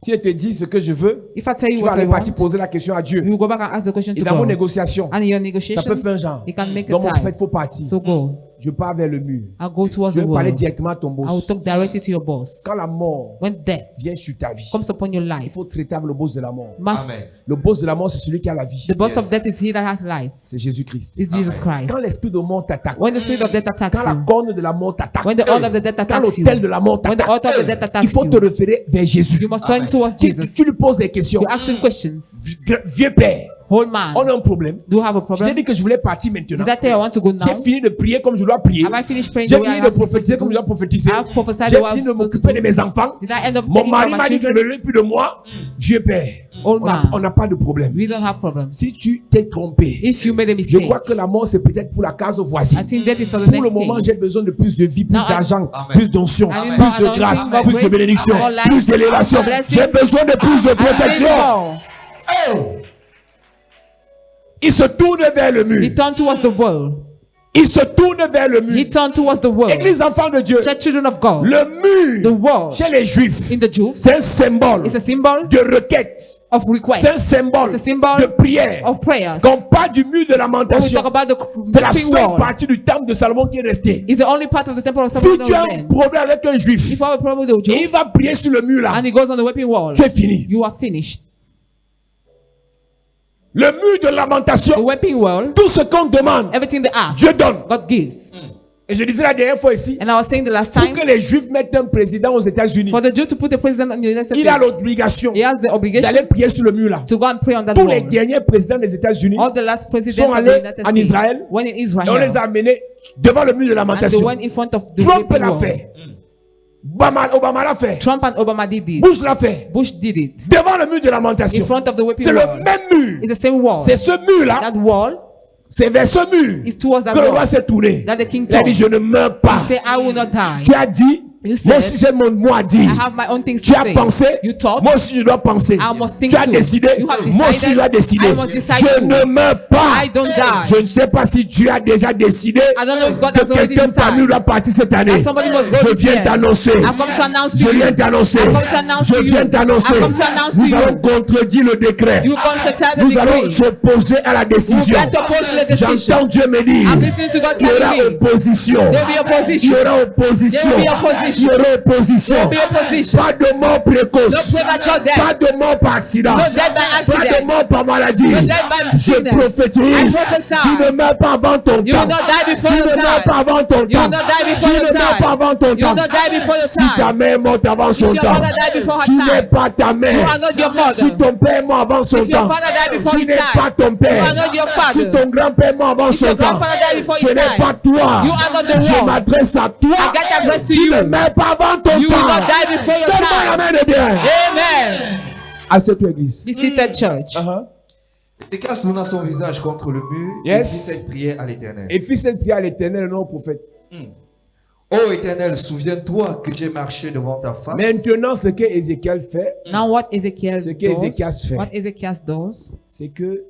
Si elle te dit ce que je veux,
If I tell you
tu vas
what I
aller partir
want,
poser la question à Dieu.
you will go back and ask the question
Et
to
dans vos
God.
négociations,
And in your
ça
negotiations,
peut faire un genre.
you can make a
Donc mon prophète,
time.
faut partir.
So go.
Je pars vers le mur.
I'll go towards
Je
the
vais parler
world.
directement à ton
I will
boss.
talk directly to your boss.
Quand la mort
When death
vient sur ta vie,
comes upon your
il
life,
faut traiter avec le boss de la mort.
Amen.
Le boss de la mort, c'est celui qui a la vie.
the boss
Yes.
of death is he that has life.
C'est Jésus-Christ.
It's Jesus Christ.
Quand l'esprit de mort t'attaque,
When the spirit of death attacks
quand la
you,
corne de la mort t'attaque,
when the order of the death
quand
attacks you,
l'autel de la mort
when the
t'attaque,
altar of the death
il
attacks
faut
you,
te référer vers Jésus.
you must turn
Amen.
towards
Tu,
Jesus.
tu lui poses des questions.
You ask him questions.
Vieux père,
Whole man,
on a un problème.
do you have a
Je t'ai
problem?
dit que je voulais partir maintenant.
Did I tell you I want to go now?
J'ai fini de prier comme je dois prier.
Have I finished praying
J'ai
the way I
fini de
have supposed
prophétiser
to
comme je
do?
dois prophétiser.
I have prophesied
J'ai
the way I
fini
was
de
supposed to
m'occuper de
do.
mes enfants.
Did I end up
Mon
taking care
mari
of my
m'a dit de
children?
lever plus de moi. Vieux père,
Old man,
on n'a pas de problème.
we don't have problems.
Si tu t'es trompé,
If you made a
je
mistake,
crois que la mort c'est peut-être pour la case voisine.
I think that is for the
Pour le
next
moment,
thing.
j'ai besoin de plus de vie, plus
Now I-
d'argent,
Amen.
plus d'onction,
Amen.
plus de
More
grâce,
anointing, more
plus de
grace,
bénédiction,
more life,
plus d'élévation.
more blessing.
J'ai besoin de plus de
I need
protection.
more.
Il se tourne vers le
He
mur.
turned towards the world.
Il se tourne vers le
He
mur.
turned towards the world.
Église enfant de Dieu.
Church children of God.
Le
The
mur
world
chez les Juifs,
in the Jews
c'est un symbole
is a symbol
de requête.
of request,
C'est un symbole
It's a symbol
de prière.
of prayers.
Quand on parle du mur de
When we
lamentation,
talk about the
c'est la
weeping
seule
wall,
partie du temple de Salomon qui est restée.
it's the only part of the temple of
Si
Solomon
tu as
that
un
was
problème avec un juif,
If you have a problem with the
et il
Jew
va prier sur le mur là,
and he goes on the weeping wall,
tu es fini.
you are finished.
Le mur de
The
lamentation,
weeping wall,
tout ce qu'on demande,
everything they ask,
Dieu donne.
God gives.
Et je disais la dernière fois ici,
And I was saying the last
pour
time,
que les juifs mettent un président aux États-Unis,
for the Jew to put the president in the United
il a
States,
l'obligation
he has the obligation
d'aller prier sur le mur là.
to go and pray on that
Tous les
wall.
derniers présidents des États-Unis,
All the last
sont
presidents of the
allés
United
en
States
Israël,
went in
et on les
Israel
a amenés devant le mur de
and they
lamentation.
went in front of the
Trump
weeping
l'a
wall.
fait. Obama l'a fait.
Trump and Obama did it.
Bush l'a fait.
Bush did it.
Devant le mur de
In
lamentation.
front of the weeping
C'est le
wall.
même mur.
It's the same wall.
C'est ce mur-là.
That wall
C'est vers ce mur
is towards that
que le roi
wall.
s'est tourné.
That the king
Il a dit, je ne meurs pas.
Say, I will not die.
Tu as dit,
You
Moi
said,
aussi j'ai mon mot à dire.
I have my own things
Tu
to
as
say.
pensé,
You thought,
moi aussi je dois penser.
I must think
Tu as
too.
décidé,
You have
moi aussi je dois
decided,
décider.
I must decide
Je
too.
ne meurs pas.
I don't die.
Je ne sais pas si tu as déjà décidé
I don't know if God
que
has already
quelqu'un parmi nous
decided.
doit partir cette année.
And somebody must go
Je
this
viens
year.
t'annoncer.
I've come to announce to
Je
you.
viens t'annoncer.
I've come to announce
Je
to you.
viens t'annoncer.
I've come to announce to
Nous
you.
allons contredire le décret.
You contest the
Nous allons
decree.
s'opposer à la
You
décision.
get opposed to the decision.
J'entends Dieu me dire.
I'm listening to God
Il y aura
telling me.
opposition.
There will be
Il y
opposition.
aura opposition.
There will be opposition.
Il y aura opposition.
There will be opposition.
Pas de mort
No
précoce.
premature
Pas
death.
de mort par accident.
No death by
Pas de
accident.
mort par maladie.
No death by
Je
sickness. I
prophétise.
prophesy.
Tu ne meurs pas avant ton
You
temps.
will not die before
Tu
your
ne meurs pas
time.
avant ton
You will
temps.
not die
Tu
before
ne
your
meurs pas
time.
avant ton
You will
temps.
not die before your
Si ta
time.
mère est morte avant son
If your
temps,
mother died before her
tu n'es
time,
pas ta
you
mère.
are not your mother.
Si ton père est mort avant son
If your
temps,
father died before
tu
his
n'es
time,
pas ton
you
père.
are not your father.
Si ton grand-père est mort avant
If
son
your
temps,
grandfather died before
ce
his
n'est
time,
pas toi.
you are not the
Je
one.
m'adresse à toi.
I get addressed to
Tu
you.
ne meurs pas avant ton
You will
temps.
not die before your
Donne-moi la
time.
main de Dieu.
Amen.
Assieds-toi, église.
Be seated, church.
Écasse tourna son visage contre le mur
Yes.
et fit cette prière à l'Éternel.
Et fils cette prière à l'Éternel, le nom au prophète.
Ô Éternel, souviens-toi que j'ai marché devant ta face.
Maintenant, ce que Ézéchiel fait,
Now what Ezekiel
Ce que Ézéchias fait.
does, what Ezekiel does,
c'est que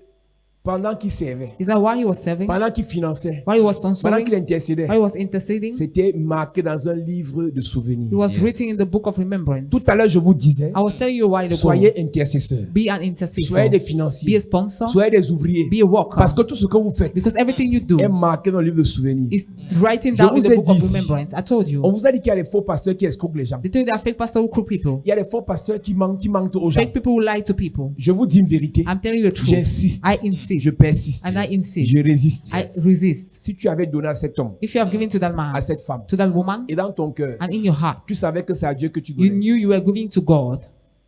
pendant qu'il servait,
is that while he was serving,
pendant qu'il finançait,
while he was
pendant
sponsoring,
qu'il intercédait,
while he was interceding,
c'était marqué dans un livre de souvenirs.
he was written in the book of remembrance.
Tout à l'heure, je vous disais,
I was telling you a while ago,
soyez intercesseurs,
be an intercessor,
soyez des
be
financiers,
a sponsor,
soyez des ouvriers.
be a worker,
Parce que tout ce que vous faites
because everything you do
est marqué dans le livre de souvenirs.
is writing
Je
down in
vous
the
ai
book
dit
of
ici.
remembrance. I told you.
On vous a dit qu'il y a les faux pasteurs qui escroquent les gens.
They told you there are fake pastors who crook people,
Il y a les faux pasteurs qui mentent aux gens.
fake people who lie to people.
Je vous dis une vérité.
I'm telling you the truth.
J'insiste.
I insist.
Je persiste.
And I insist.
Je résiste.
I resist.
Si tu avais donné à cet homme,
If you have given to that
à
man,
cette femme,
to that woman,
et dans ton cœur,
and in your heart,
tu savais que c'est à Dieu que tu
you
donnais.
knew you were giving to God,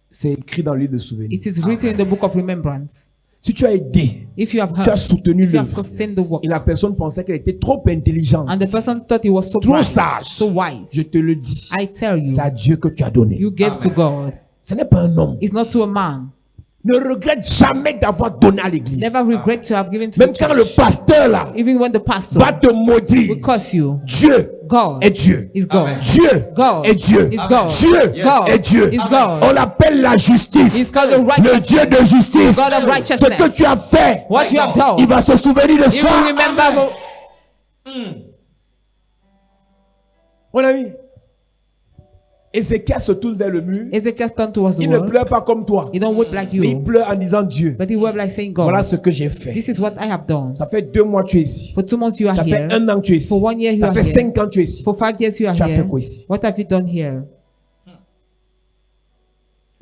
C'est écrit dans le livre de souvenirs.
it is written in the book of remembrance.
Si tu as aidé,
If you have
tu as
heard,
soutenu
if you have
l'œuvre,
sustained the work,
et la personne pensait qu'elle était trop intelligente,
and the person thought he was so
trop
bright,
sage,
so wise,
je te le dis,
I tell you,
c'est à Dieu que tu as donné.
you gave to God.
Ce n'est pas un homme.
It's not to a man.
Ne regrette jamais d'avoir donné à l'église.
Never regret to have given to
Même
the
quand le
church.
pasteur là
Even when the pastor
va te maudire,
will curse you,
Dieu
God
est Dieu.
is God.
Dieu
God
est Dieu.
is God.
Dieu
God
est Dieu.
is God.
On l'appelle la justice.
He's called the
Le
righteousness.
Dieu de justice.
God of
Ce
righteousness.
que tu as fait,
What you have
il
done,
va se souvenir de
you will
ça.
remember.
Mon ami, Ézéchiel se tourne vers le mur.
Ezekiel turned towards the
Il ne
world.
pleure pas comme toi.
He don't weep like
Mais il
you,
pleure en disant Dieu,
but he wept like saying, God,
voilà ce que j'ai fait.
this is what I have done.
Ça fait 2 mois que tu es ici.
For 2 months you are
Ça fait
here.
1 an que tu es ici.
For 1 year you
Ça
are
fait
here.
5 ans que tu es ici.
For 5 years you are
Tu as fait
here.
quoi ici?
What have you done here?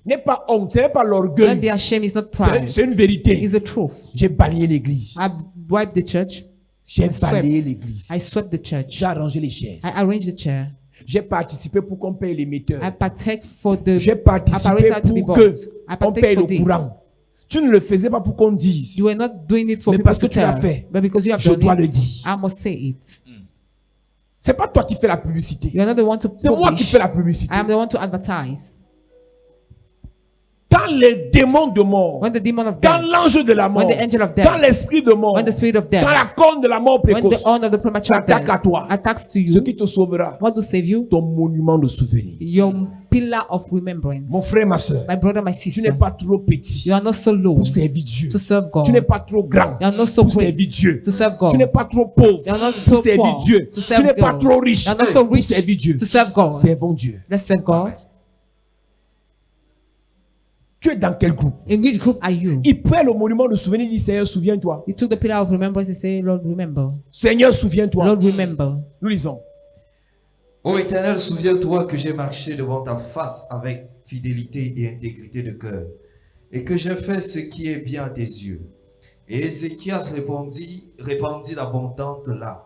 N'est pas honte, ce n'est pas
Don't
l'orgueil.
be ashamed. It's not pride.
C'est une vérité.
It's the truth.
J'ai balayé l'église.
I wiped the church.
J'ai
I swept.
balayé l'église.
I swept the church.
J'ai arrangé les chaises.
I arranged the chair.
J'ai participé pour qu'on paye l'émetteur.
I partake for the
J'ai participé
apparatus to be
pour
bought.
que
I
on paye
partake
le
for this.
courant. Tu ne le faisais pas pour qu'on dise.
You were not doing it for
Mais
people
parce
to
que tu l'as
tell,
fait,
but because you have
je
done
dois le
it,
dire.
I must say it.
C'est pas toi qui fais la publicité.
You are not the one to
C'est moi qui
publish.
fais la publicité.
I am the one to advertise.
Quand les démons de mort,
When the demon of
quand
death,
l'ange de la mort,
when the angel of death,
quand l'esprit de mort,
when the spirit of death,
quand la corne de la mort
when the
précoce
horn of the premature
s'attaque
death
à toi,
attacks to
ce
you,
qui te sauvera,
what will save you?
ton monument de souvenir.
Your pillar of remembrance.
Mon frère, ma soeur,
My brother, my
tu
sister,
n'es pas trop petit
you are not so low
pour servir Dieu.
to serve God.
Tu n'es pas trop grand
You are not so
pour
great
servir Dieu.
to serve God.
Tu n'es pas trop pauvre
You are not
pour
so
servir
poor
Dieu.
to
Tu
serve
n'es pas
God.
trop riche
You are not so
pour
rich
servir Dieu.
to serve God.
Servons Dieu.
Let's serve God.
Tu es dans quel groupe?
In which group are you?
Il prend le monument de souvenir, il dit Seigneur, souviens-toi.
You took the pillar of remembrance and say, Lord, remember.
Seigneur, souviens-toi.
Lord, remember.
Nous lisons.
Ô Éternel, souviens-toi que j'ai marché devant ta face avec fidélité et intégrité de cœur, et que j'ai fait ce qui est bien à tes yeux. Et Ézéchias répandit l'abondante là.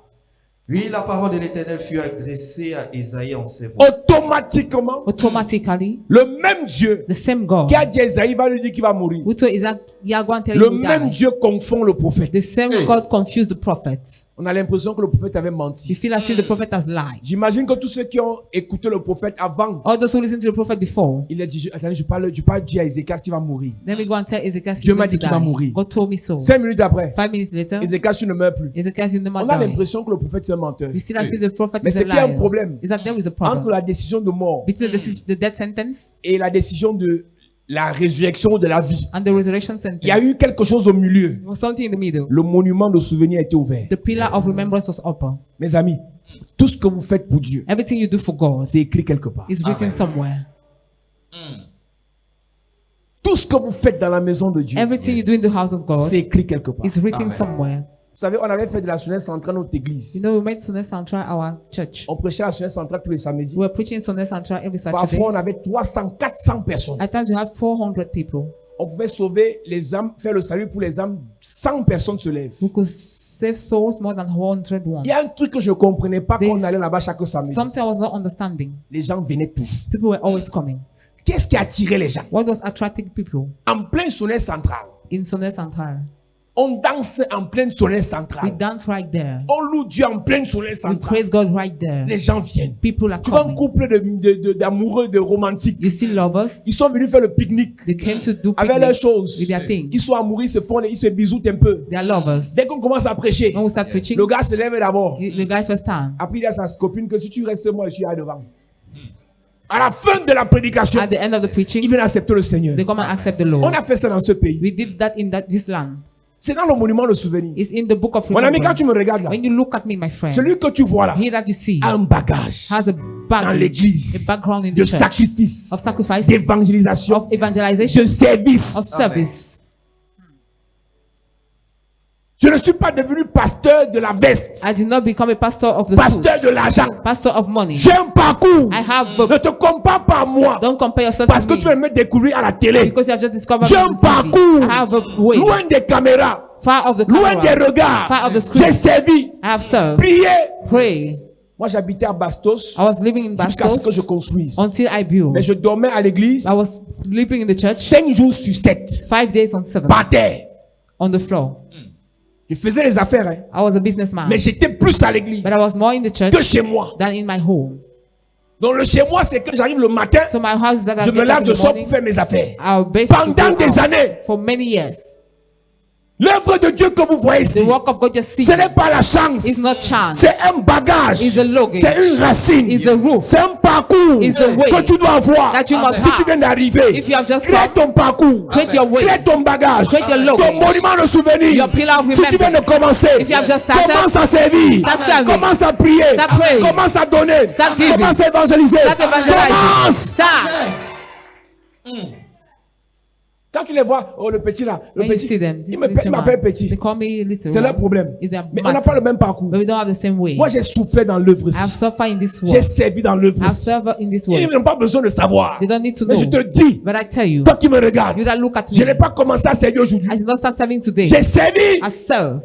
Puis la parole de l'Éternel fut adressée à Ésaïe en ces mots.
Automatiquement,
Automatically,
le même Dieu
the same God
qui a dit à Isaïe va lui dire qu'il va mourir.
who told Isaac, you are going to tell
Le
you
même
die.
Dieu confond le prophète.
The same God confused the prophets.
On a l'impression que le prophète avait
You
menti.
feel as if the prophet has lied.
J'imagine que tous ceux qui ont écouté le prophète avant,
All those who listened to the prophet before,
il a dit, attendez, je parle Dieu à Ézéchias qui va mourir.
then we go and tell Ezekiel he's
Dieu m'a
going to
dit qu'il va
die.
mourir.
God told me so.
5 minutes après,
5 minutes later,
Ézéchias, tu ne meurs plus.
Ezekiel, you never
On a
die.
l'impression que le prophète c'est un menteur.
We still as if the prophet
Mais
is a
c'est qu'il y a un
liar.
problème
Is that there is a
entre
problem
la décision de mort
between the death sentence
et la décision de la résurrection de la vie.
and the resurrection sentence?
Il y a eu quelque chose au milieu.
There was something in the middle.
Le monument de souvenir a été ouvert.
The pillar of remembrance was open.
Mes amis, tout ce que vous faites pour Dieu,
Everything you do for God
c'est écrit quelque part.
is written somewhere.
Tout ce que vous faites dans la maison de Dieu,
Everything you do in the house of God
c'est écrit quelque part.
is written
Amen.
somewhere.
Vous savez, on avait fait de la Sunday centrale notre église.
You know, we made Sunday Central our church.
On prêchait la Sunday centrale tous les samedis.
We were preaching Sunday Central every Saturday.
Parfois, on avait 300, 400 personnes.
At times we had 400 people.
On pouvait sauver les âmes, faire le salut pour les âmes. 100 personnes se lèvent.
We could save souls more than 100 ones.
Il y a un truc que je ne comprenais pas quand
This-
on allait là-bas chaque samedi.
Something I was not understanding.
Les gens venaient tous.
People were always coming.
Qu'est-ce qui attirait les gens?
What was attracting people
En plein Sunday central.
in Sunday Central?
On danse en pleine Sunday
We
centrale.
dance right there.
On loue Dieu en pleine Sunday
We
centrale.
praise God right there.
Les gens viennent.
People are
Tu vois un
coming.
couple d'amoureux, de romantiques.
You see lovers,
Ils sont venus faire le pique-nique
they came to do
avec leurs
picnic
choses.
with their things.
Ils sont amoureux, ils se font, ils se bisoutent un peu.
They are lovers.
Dès qu'on commence à prêcher,
When we start preaching,
le gars se lève d'abord.
the guy first time.
Après, il dit à sa copine que si tu restes, moi, je suis là devant. À la fin de la prédication,
At the end of the
ils
preaching,
viennent accepter le Seigneur.
they come and accept the
On
Lord.
a fait ça dans ce pays.
We did that in this land.
C'est dans le monument de souvenir.
It's in the book of
Mon ami, quand
remembrance.
tu me regardes là,
When you look at me, my friend,
celui que tu vois là
he that you see
a un bagage
has a
dans
baggage,
l'église
a background in
de
the church,
sacrifice,
of sacrifice,
d'évangélisation,
of evangelization,
de service.
of service.
Je ne suis pas devenu pasteur de la veste,
I did not become a pastor of the
pasteur de
suit,
l'argent.
pastor of money.
J'ai un parcours.
I have
Ne te compare pas à moi
don't compare yourself
parce
to
que tu vas
me
me découvrir à la télé.
because you have just discovered
J'ai
me
un
on TV.
parcours.
I have a way,
Loin des caméras,
far of the
loin des
camera,
regards.
far of the screen.
J'ai servi,
I have served,
prié.
pray.
Moi, j'habitais à Bastos
I was living in
jusqu'à ce que je
Bastos
construise.
until I built.
Mais je dormais à l'église
I was sleeping in the church
5 jours sur 7,
5 days on 7
par terre.
on the floor.
Je faisais les affaires, hein.
I was a businessman,
Mais j'étais plus à l'église
but I was more in the church
que chez moi.
than in my home.
Donc le chez moi, c'est que j'arrive le matin,
So my house is that I
je me
get up
lave,
in
je
the
sors
morning.
pour faire mes affaires.
I'll basically
Pendant
go
des
out
années,
for many years.
l'œuvre de Dieu que vous voyez
The
ici,
work of God just see
ce n'est pas la chance,
is not chance.
c'est un bagage,
It's a luggage.
c'est une racine,
It's the roof.
c'est un parcours
It's the way
que tu dois avoir.
that you must
Si tu
have.
viens d'arriver,
If you have just
crée
come,
ton parcours,
create your way.
crée ton bagage,
Create your
ton
luggage.
monument de souvenir.
Your pillar of
Si tu viens de
remembrance.
commencer,
If you have just started,
commence à servir,
start serving.
commence à prier,
Start praying.
commence à donner,
Start giving.
commence à évangéliser,
Start evangelizing.
commence.
Start.
Quand tu les vois, oh le petit là, le
When you
petit,
see them,
il
this little
m'appelle
man,
petit.
they call me little
C'est leur
one.
problème.
Is their
Mais on n'a
matter.
pas le même parcours.
But we don't have the same way.
Moi, j'ai souffert dans l'œuvre
I have
ici.
suffered in this
J'ai
world.
servi dans l'œuvre
I have
ici.
served in this
Ils
world.
n'ont pas besoin de savoir.
They don't need to
Mais je
know.
te dis,
But I tell you,
toi qui me regardes,
you that look at
je n'ai
me,
pas commencé à servir aujourd'hui.
I did not start serving today.
J'ai servi.
I serve.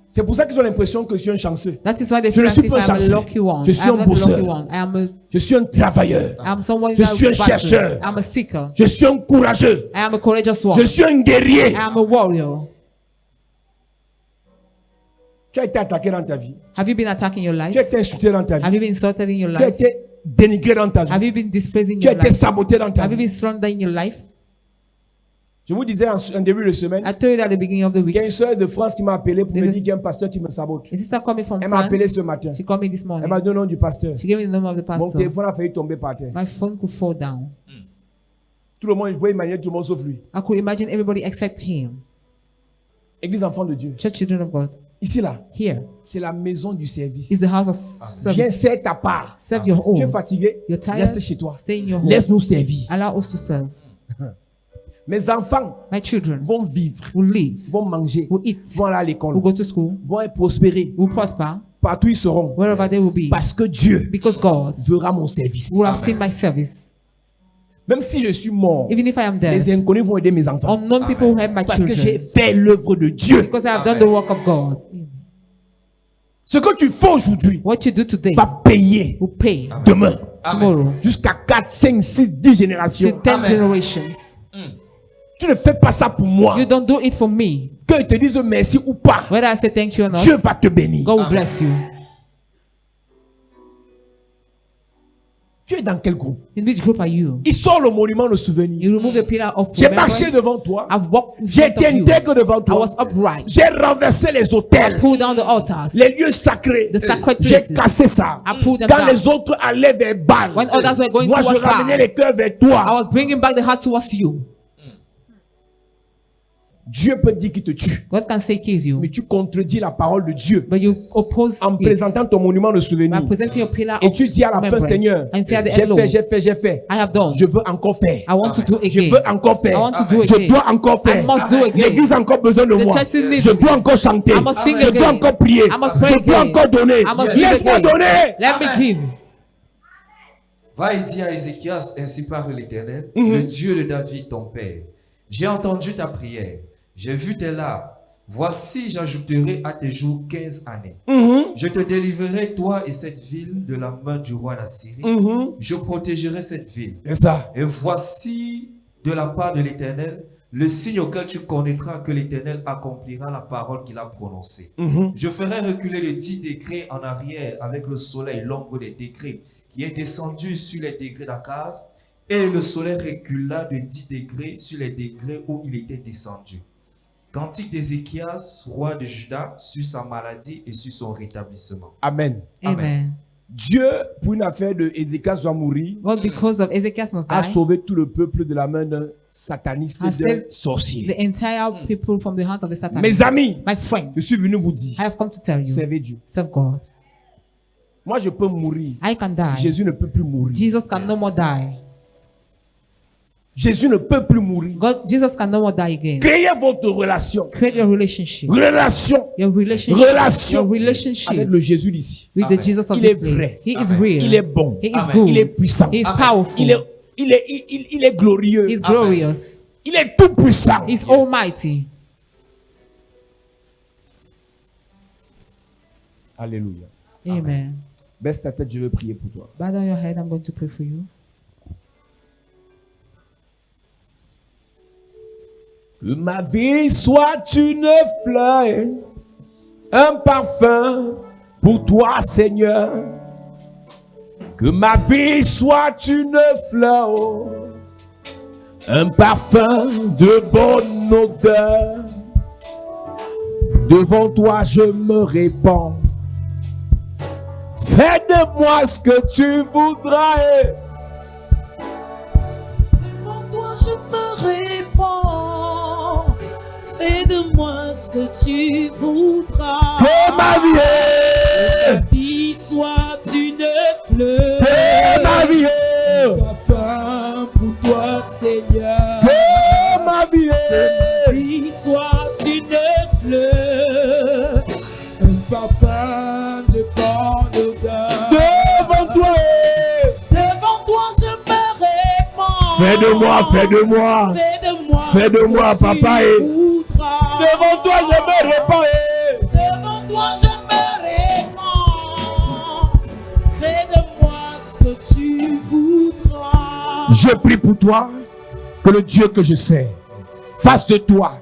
C'est pour ça qu'ils ont l'impression que je suis un chanceux.
That is why they
Je
feel
ne
as
suis
if
pas
I am a
chanceux.
lucky one.
Je
I
suis
am
un
not the
bosseur.
lucky one.
Je suis un travailleur.
I am someone
Je
that
suis un
battle.
chercheur.
I am a seeker.
Je suis un courageux.
I am a courageous one.
Je suis un guerrier.
I am a warrior.
Tu as été attaqué dans ta vie.
Have you been attacking your life?
Tu as été insulté dans ta vie.
Have you been insulted in your
Tu as
life?
été dénigré dans ta
Have
vie.
you been dispraising
Tu as
your
été
life?
saboté dans ta
Have you
vie.
been slandered in your life?
Je vous disais en début de semaine,
I told you at the beginning of the
il
week.
y a une soeur de France qui m'a appelé pour me
This is-
dire qu'il y a un pasteur qui me sabote.
A sister called me from
Elle m'a appelé
France.
ce matin.
She called me this
Elle
morning.
m'a donné le nom du pasteur.
She gave me the name of the
Mon
pastor.
téléphone a failli tomber par terre.
My phone could fall down.
Tout le monde, je voyais imaginer tout le monde sauf lui.
I could imagine everybody except him.
Église enfant de Dieu.
Church children of God.
Ici là,
Here
c'est la maison du service.
is the house of
Viens,
service.
serre ta part.
Serve your
Tu es
own.
fatigué,
You're tired.
reste chez toi.
Stay in your home.
Laisse-nous servir.
Allow us to serve.
Mes enfants
My children
vont vivre,
will live,
vont manger,
will eat,
vont aller à
will
l'école,
go to school,
vont prospérer.
will prosper
Partout ils seront.
wherever they will be.
Parce que Dieu
Because God
verra mon service.
will have seen my service.
Même si je suis mort,
Even if I am
les
dead,
inconnus vont aider mes enfants.
unknown people will help my
Parce que j'ai
children.
fait l'œuvre de Dieu.
Because I have done the work of God.
Ce que tu fais aujourd'hui
What you do today
va payer
will pay
demain.
tomorrow.
Jusqu'à 4, 5, 6, 10
To
générations.
10 generations.
Tu ne fais pas ça pour moi.
You don't do it for me.
qu'ils te disent merci ou pas,
Whether I say thank you or not,
Dieu va te bénir.
God will bless you.
Tu es dans quel groupe?
In which group are you?
Il sort le monument de souvenir.
You remove the pillar of
J'ai marché
remembrance.
devant toi.
I've walked in
J'ai
front
été
of you.
intègre devant
I
toi.
was upright.
J'ai renversé les autels,
Pulled down the altars.
les lieux sacrés.
The sacred
J'ai
places.
cassé ça.
I pulled them
Quand
down.
les autres allaient vers Baal,
When others were going
moi je
toward
ramenais
Baal,
les cœurs vers
I
toi.
was bringing back the heart towards you.
Dieu peut dire qu'il te tue,
God can say kills you,
mais tu contredis la parole de Dieu
but you oppose
en
it
présentant ton monument de souvenir.
by presenting your pillar
Et
of
tu dis à la fin,
remembrance.
Seigneur,
And say at the
j'ai
end, Lord,
fait, j'ai fait, j'ai fait.
I have done.
Je veux encore faire.
I want to do
Je
again.
veux encore
I
faire.
want to do
Je
again.
dois encore
I
faire.
must do again.
L'église a encore besoin de
The
moi.
church needs
Je
me.
dois encore chanter.
I must sing
Je dois
again.
encore prier.
I must pray
Je dois
again.
encore donner.
I must give
Laisse-moi
again.
donner.
Let me give.
Va et dis à Ézéchias, ainsi parle l'Éternel, le Dieu de David, ton père. J'ai entendu ta prière, j'ai vu tes larmes. Voici, j'ajouterai à tes jours 15 années. Je te délivrerai, toi et cette ville, de la main du roi d'Assyrie. Je protégerai cette ville.
C'est ça.
Et voici, de la part de l'Éternel, le signe auquel tu connaîtras que l'Éternel accomplira la parole qu'il a prononcée. Je ferai reculer les 10 degrés en arrière avec le soleil, l'ombre des degrés, qui est descendu sur les degrés d'Akaz, et le soleil recula de 10 degrés sur les degrés où il était descendu. Cantique d'Ézéchias, roi de Juda, sur sa maladie et sur son rétablissement.
Amen.
Amen.
Dieu, pour une affaire de Ézéchias doit mourir,
God, because of Ezekiel must
a
die,
sauvé tout le peuple de la main d'un sataniste,
Has
d'un
saved
sorcier.
the entire people from the hands of the Satan.
Mes amis,
My friend,
je suis venu vous dire,
I have come to tell you,
servez Dieu.
serve God.
Moi, je peux mourir.
I can die.
Jésus ne peut plus mourir.
Jesus can no more die.
Jésus ne peut plus mourir.
Jesus can no more die again.
Créez votre relation.
Create your relationship.
Relation.
Your relationship.
Relation.
Your relationship
Avec le Jésus d'ici.
with
Amen.
the Jesus of
Il
this
est
place.
vrai.
He is
Amen.
real.
Il est bon.
He is
Amen.
good.
Il est puissant.
He is
Amen.
powerful.
Il est glorieux.
He is
Amen.
glorious.
Il est tout puissant.
He is almighty.
Alléluia.
Amen.
Baisse ta tête, je vais prier pour toi.
Bow down your head. I'm going to pray for you.
Que ma vie soit une fleur, un parfum pour toi, Seigneur. Que ma vie soit une fleur, un parfum de bonne odeur. Devant toi, je me répands. Fais de moi ce que tu voudras.
Devant toi je me répands. Fais de moi ce que tu voudras.
Que ma
vie soit une fleur.
Que ma vie,
Parfum pour toi, Seigneur.
que ma vie,
Vie soit une fleur. Un parfum de bonne odeur.
devant toi.
Devant toi je me répands.
Fais de moi, fais de moi.
Fais de moi,
Fais de
ce
moi,
que
papa,
tu
et
voudras.
devant toi, je me répands.
Devant toi je me répands. Fais de moi ce que tu voudras.
Je prie pour toi que le Dieu que je sers fasse de toi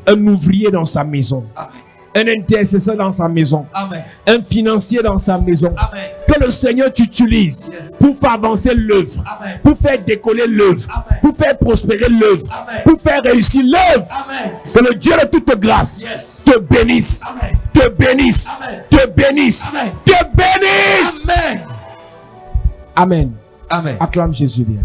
un ouvrier dans sa maison,
Amen.
un intercesseur dans sa maison,
Amen.
un financier dans sa maison.
Amen.
Que le Seigneur t'utilise
Yes.
pour faire avancer l'œuvre,
Amen.
pour faire décoller l'œuvre,
Amen.
pour faire prospérer l'œuvre,
Amen.
pour faire réussir l'œuvre.
Amen.
Que le Dieu de toute grâce
Yes.
te bénisse,
Amen.
te bénisse,
Amen.
te bénisse,
Amen.
te bénisse.
Amen.
Amen.
Amen.
Acclame Jésus bien.